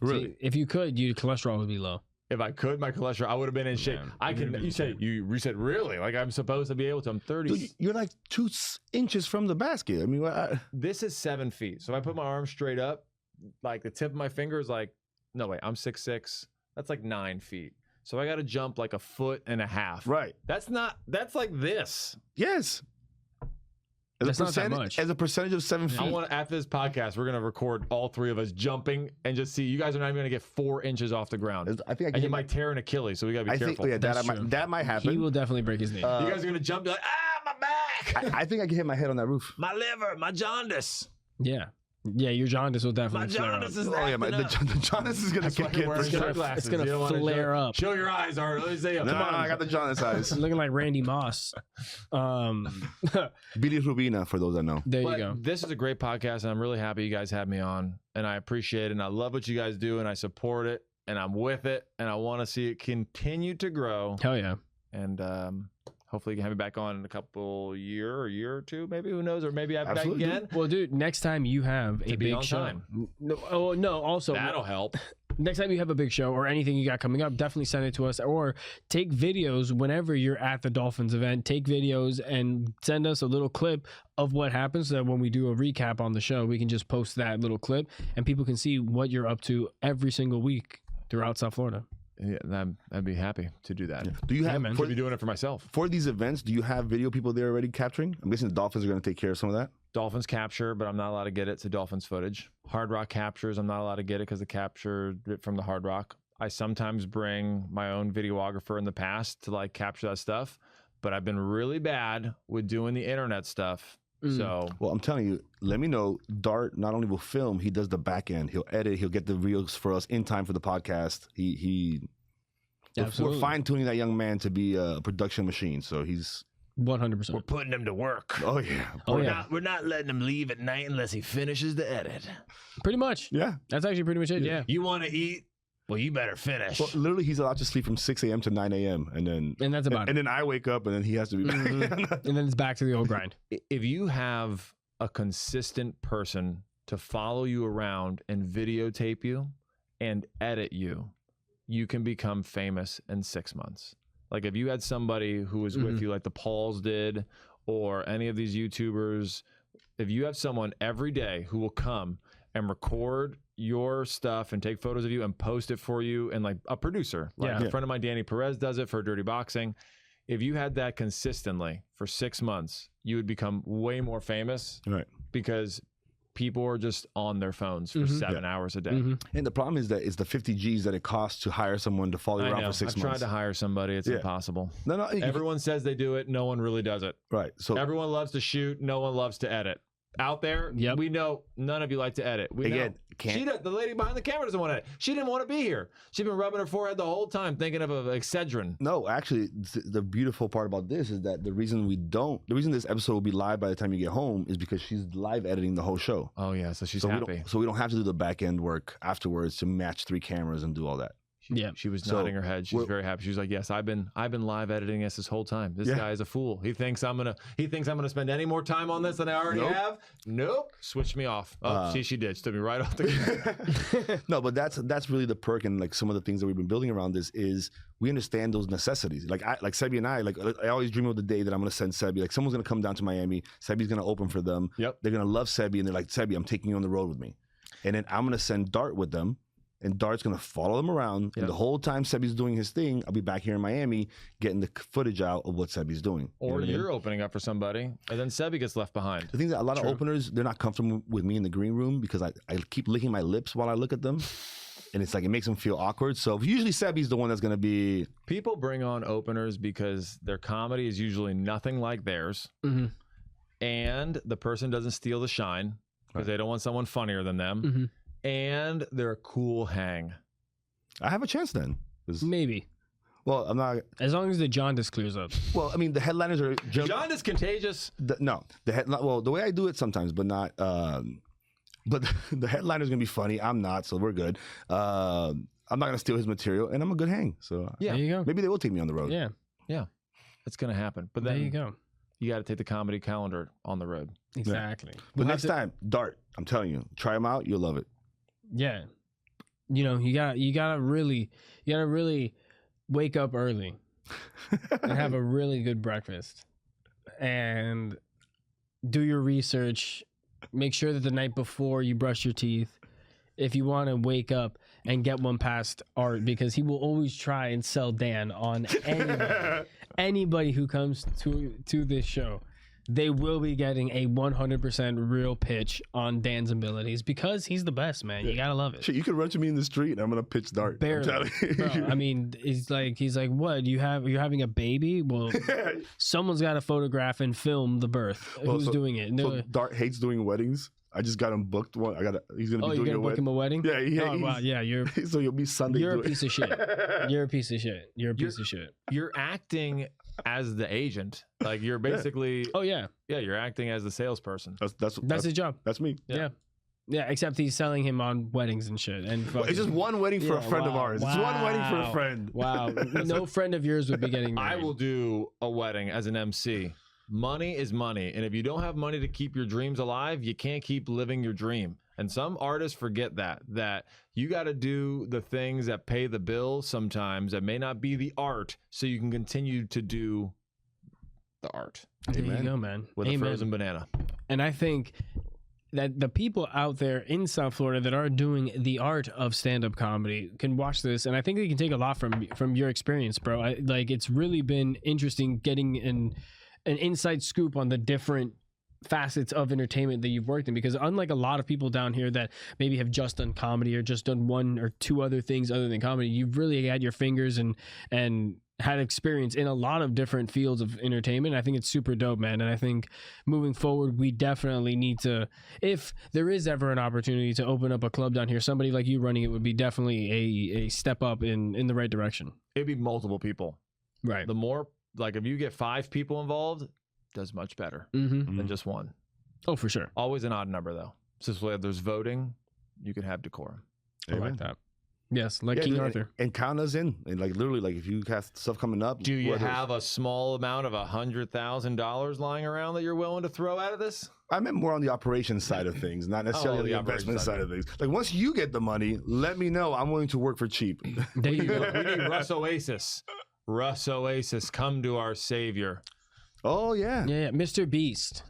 Really? See, if you could, your cholesterol would be low. If I could, my cholesterol, I would have been in shape. Man, I you'd can. have You been- said really? Like I'm supposed to be able to. I'm 30. Dude, you're like 2 inches from the basket. I mean, This is 7 feet. So if I put my arm straight up, like the tip of my finger is like, no wait, I'm 6'6". That's like 9 feet. So I got to jump like 1.5 feet. right. That's like this. Yes. As That's a not that percentage, much. as a percentage of 7 feet. I want after this podcast, we're gonna record all three of us jumping and just see. You guys are not even gonna get 4 inches off the ground, I think I can and you hit might tear an Achilles. So we gotta be I think careful. yeah, That's true. that might happen. He will definitely break his knee. You guys are gonna jump, be like, my back, I think I can hit my head on that roof. my liver, my jaundice. yeah, your jaundice will My definitely flare up. jaundice is Oh yeah, acting up. the jaundice is gonna That's why kick you're in. wearing for sure. sunglasses. It's gonna You don't wanna flare show, up. Show your eyes, Art. Let me see. No, I got the jaundice eyes. Looking like Randy Moss. Billy Rubina, for those that know. There you But go. this is a great podcast, and I'm really happy you guys had me on, and I appreciate it, and I love what you guys do, and I support it, and I'm with it, and I want to see it continue to grow, Hell yeah. and hopefully you can have me back on in a year or two, maybe, who knows, or maybe I'll be back Absolutely. again. Well, dude, next time you have a To be big on show. time. No, also That'll help. next time you have a big show or anything you got coming up, definitely send it to us or take videos whenever you're at the Dolphins event. Take videos and send us a little clip of what happens so that when we do a recap on the show, we can just post that little clip and people can see what you're up to every single week throughout South Florida. Yeah, I'd be happy to do that. Do you have man. for, I'd be doing it for myself. for these events? Do you have video people there already capturing? I'm guessing the Dolphins are going to take care of some of that. Dolphins capture, but I'm not allowed to get it. So Dolphins footage. Hard Rock captures. I'm not allowed to get it because they captured it from the Hard Rock. I sometimes bring my own videographer in the past to like capture that stuff, but I've been really bad with doing the internet stuff So Well, I'm telling you, let me know. Dart not only will film, he does the back end. He'll edit. He'll get the reels for us in time for the podcast. We're Absolutely. fine tuning that young man to be a production machine. So he's 100%. putting him to work. oh yeah, Oh yeah, We're not letting him leave at night unless he finishes the edit. pretty much. yeah. That's actually pretty much it. Yeah. You want to eat? Well, you better finish. Well, literally, he's allowed to sleep from 6 a.m. to 9 a.m. And that's about and it. then I wake up and then he has to be back. And then it's back to the old grind. If you have a consistent person to follow you around and videotape you and edit you, you can become famous in 6 months. Like if you had somebody who was with you like the Pauls did or any of these YouTubers, if you have someone every day who will come and record your stuff and take photos of you and post it for you, and like a producer, like a friend of mine, Danny Perez, does it for Dirty Boxing. If you had that consistently for 6 months, you would become way more famous Right. because people are just on their phones for 7 hours a day. And the problem is that it's the 50 G's that it costs to hire someone to follow you I around know. for 6 I've months. tried to hire somebody. It's impossible. No, Everyone says they do it. No one really does it. right. So Everyone loves to shoot. No one loves to edit. Out there, we know none of you like to edit. We Again, know. The lady behind the camera doesn't want to edit. She didn't want to be here. She's been rubbing her forehead the whole time thinking of Excedrin. no, actually, the beautiful part about this is that the reason this episode will be live by the time you get home is because she's live editing the whole show. Oh, yeah. So she's So happy. we don't have to do the back end work afterwards to match 3 cameras and do all that. Yeah. She was So, nodding her head. She's we're- very happy. She was like, "Yes, I've been live editing this whole time. This Yeah. guy is a fool. He thinks I'm gonna spend any more time on this than I already Nope. have. Nope. Switched me off. Oh, see, she did. She took me right off the camera. No, but that's really the perk, and like some of the things that we've been building around this is we understand those necessities. Like Sebi and I always dream of the day that I'm gonna send Sebi. Like someone's gonna come down to Miami. Sebi's gonna open for them. Yep. They're gonna love Sebi, and they're like, Sebi, I'm taking you on the road with me. And then I'm gonna send Dart with them. And Dart's going to follow them around. Yep. And the whole time Sebi's doing his thing, I'll be back here in Miami getting the footage out of what Sebi's doing. You know Or what I mean? you're opening up for somebody, and then Sebi gets left behind. The thing is that a lot True. of openers, they're not comfortable with me in the green room because I keep licking my lips while I look at them. And it's like, it makes them feel awkward. So usually Sebi's the one that's going to be... People bring on openers because their comedy is usually nothing like theirs, and the person doesn't steal the shine because they don't want someone funnier than them, and they're a cool hang. I have a chance then. 'Cause- Maybe. Well, I'm not... As long as the jaundice clears up. Well, I mean, the headliners are... John is contagious. Well, the way I do it sometimes, but not... but the headliner's going to be funny. I'm not, so we're good. I'm not going to steal his material, and I'm a good hang. So Yeah. There you go. maybe they will take me on the road. Yeah. It's gonna happen. But There then you go. you got to take the comedy calendar on the road. Exactly. But next time, Dart, I'm telling you, try them out. You'll love it. Yeah. You know, you gotta really wake up early and have a really good breakfast and do your research. Make sure that the night before you brush your teeth, if you want to wake up and get one past Art, because he will always try and sell Dan on anybody who comes to this show. They will be getting a 100% real pitch on Dan's abilities because he's the best, man. You gotta love it. Shit, you could run to me in the street and I'm gonna pitch Dart. I'm Barely. telling you. Bro, I mean, he's like, what? You're having a baby? Well, someone's got to photograph and film the birth. Well, Who's so- doing it? And they're So like, Dart hates doing weddings. I just got him booked one. He's gonna oh, be you're doing gonna a book him wedding. a wedding? Yeah, Oh wow, yeah, you're So you'll be Sunday. a doing- piece of shit. You're a piece of shit. You're a piece of shit. You're acting as the agent. Like you're basically Oh yeah, you're acting as the salesperson. that's his job. That's me. Yeah. Except he's selling him on weddings and shit. And Well, it's just one wedding for a Yeah, friend of wow, ours. It's one wedding for a wow. friend. Wow, no friend of yours would be getting I married. will do a wedding as an MC. Money is money. And if you don't have money to keep your dreams alive, you can't keep living your dream. And some artists forget that you got to do the things that pay the bills sometimes that may not be the art so you can continue to do the art There Amen. you go, man. with Amen. a frozen banana. And I think that the people out there in South Florida that are doing the art of stand-up comedy can watch this, and I think they can take a lot from your experience, bro. It's really been interesting getting an inside scoop on the different facets of entertainment that you've worked in, because unlike a lot of people down here that maybe have just done comedy or just done one or two other things other than comedy, you've really had your fingers and had experience in a lot of different fields of entertainment. I think it's super dope, man. And I think moving forward, we definitely need to, if there is ever an opportunity to open up a club down here, somebody like you running it would be definitely a step up in the right direction. It'd be multiple people. Right. The more, like, if you get 5 people involved, does much better than just one. Oh, for sure. Always an odd number, though. Since there's voting, you can have decorum. I like that. Yes, like Yeah, King and- Arthur. and count us in. And like literally, like if you have stuff coming up, Do you whether it's- have a small amount of $100,000 lying around that you're willing to throw out of this? I meant more on the operations side of things, not necessarily Oh, the the investment operations side of things. Like once you get the money, let me know. I'm willing to work for cheap. There you We go. need Russ Oasis. Russ Oasis, come to our savior. Oh yeah. Yeah, Mr. Beast.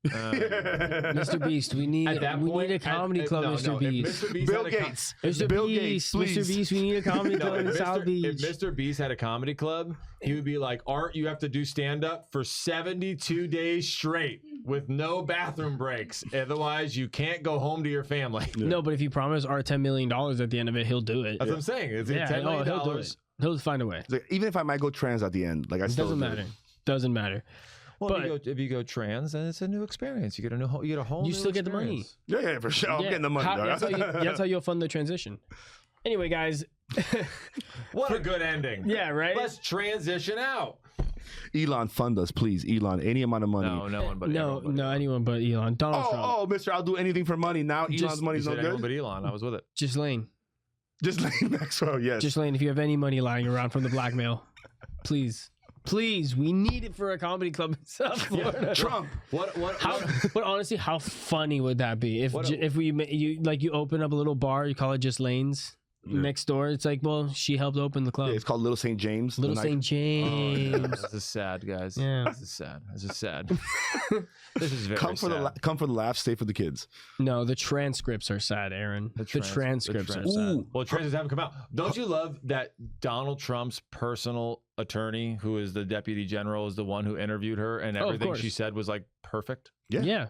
Mr. Beast, we need At that we point, need a comedy club, no, Mr. no, if Beast. Mr. Beast Bill had a Gates. Mr. Bill Beast, Gates, Mr. please. Beast, we need a comedy No, club in South if Beach. Mr. Beast had a comedy club, he would be like, Art, you have to do stand up for 72 days straight with no bathroom breaks. Otherwise, you can't go home to your family. No, but if you promise Art $10 million at the end of it, he'll do it. That's what I'm saying. It's Yeah, $10 million. he'll do it. He'll find a way. It's like, even if I might go trans at the end, like I It still doesn't do it. matter. Doesn't matter. Well, But- if you go trans, then it's a new experience. You get a whole. You new still get the money. experience. Yeah, for sure. I'm Yeah, getting the money. dog. that's how you'll fund the transition. Anyway, guys. What a good ending. Yeah, right? Let's transition out. Elon, fund us, please. Elon, any amount of money. No one but No, everyone but Elon. anyone but Elon. Donald Trump. Oh, mister, I'll do anything for money. Now Just- Elon's money's You no said anyone good. but Elon. I was with it. Ghislaine. Just Lane Maxwell, yes. Ghislaine, if you have any money lying around from the blackmail, please. Please, we need it for a comedy club in South Florida. Trump. But honestly, how funny would that be if if you open up a little bar, you call it Just Lane's next door? It's like, well, she helped open the club. Yeah, it's called Little St. James. Little The St. night- James. This is sad, guys. Yeah. This is sad. This is sad. This is very Come for sad. come for the laugh, stay for the kids. No, the transcripts are sad, Aaron. The transcripts are sad. Ooh. Well, transcripts haven't come out. Don't you love that Donald Trump's personal attorney, who is the deputy general, is the one who interviewed her, and Oh, of everything course. she said was like perfect? Yeah.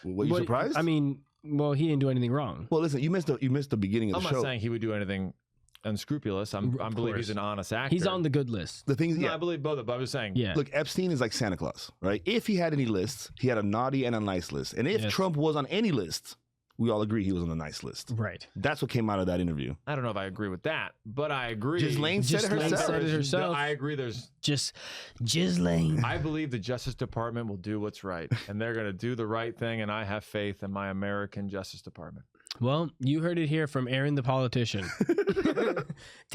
What, you surprised? I mean, well, he didn't do anything wrong. well, listen, you missed the beginning of I'm the not I saying he would do anything unscrupulous. I Of believe course. he's an honest actor. He's on the good list. The thing is, No, yeah. I believe both of them. But I was saying, Yeah. Look, Epstein is like Santa Claus, right? If he had any lists, he had a naughty and a nice list. And if Yes. Trump was on any list, we all agree he was on the nice list. Right. That's what came out of that interview. I don't know if I agree with that, but I agree. Ghislaine said it Ghislaine herself. said it herself. I agree. There's. Just Ghislaine. I believe the Justice Department will do what's right, and they're going to do the right thing. And I have faith in my American Justice Department. Well, you heard it here from Aaron the politician.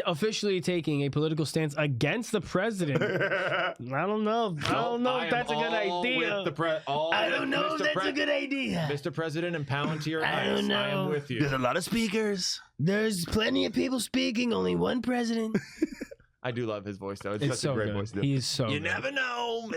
Officially taking a political stance against the president. I don't know. I don't know if that's a good idea. I don't know if that's a good idea. Mr. President, and Palantir, I don't I am know. with you. There's a lot of speakers. There's plenty of people speaking, only one president. I do love his voice, though. It's, It's such so a great good. voice. He is so You good. never know.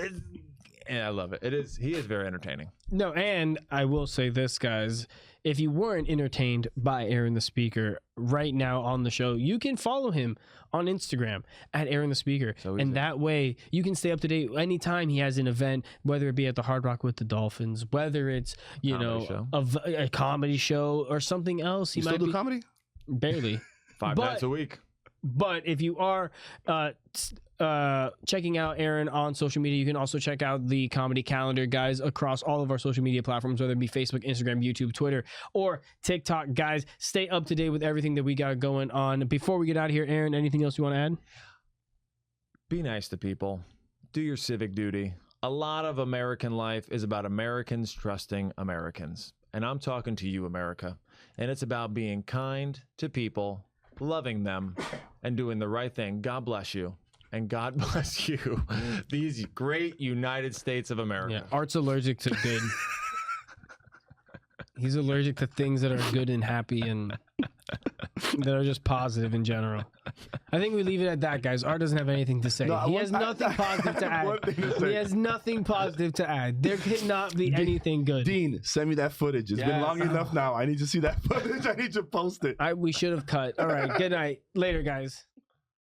Yeah, I love it. It is. He is very entertaining. No, and I will say this, guys. If you weren't entertained by Aaron the Speaker right now on the show, you can follow him on Instagram at Aaron the Speaker. So easy. And that way you can stay up to date anytime he has an event, whether it be at the Hard Rock with the Dolphins, whether it's, you Comedy know, show. a comedy show or something else. He You might still do be comedy? barely. 5 But- nights a week. But if you are checking out Aaron on social media, you can also check out the comedy calendar, guys, across all of our social media platforms, whether it be Facebook, Instagram, YouTube, Twitter, or TikTok. Guys, stay up to date with everything that we got going on. Before we get out of here, Aaron, anything else you want to add? Be nice to people. Do your civic duty. A lot of American life is about Americans trusting Americans. And I'm talking to you, America. And it's about being kind to people, loving them, and doing the right thing. God bless you. And God bless you. These great United States of America. Yeah, Art's allergic to good. He's allergic to things that are good and happy and that are just positive in general. I think we leave it at that, guys. Art doesn't have anything to say. No, He has nothing positive to One add. thing to say. He has nothing positive to add. There cannot be anything good. Dean, send me that footage. It's been Yes. long enough now. I need to see that footage. I need to post it. We should have cut. All right. Good night. Later, guys.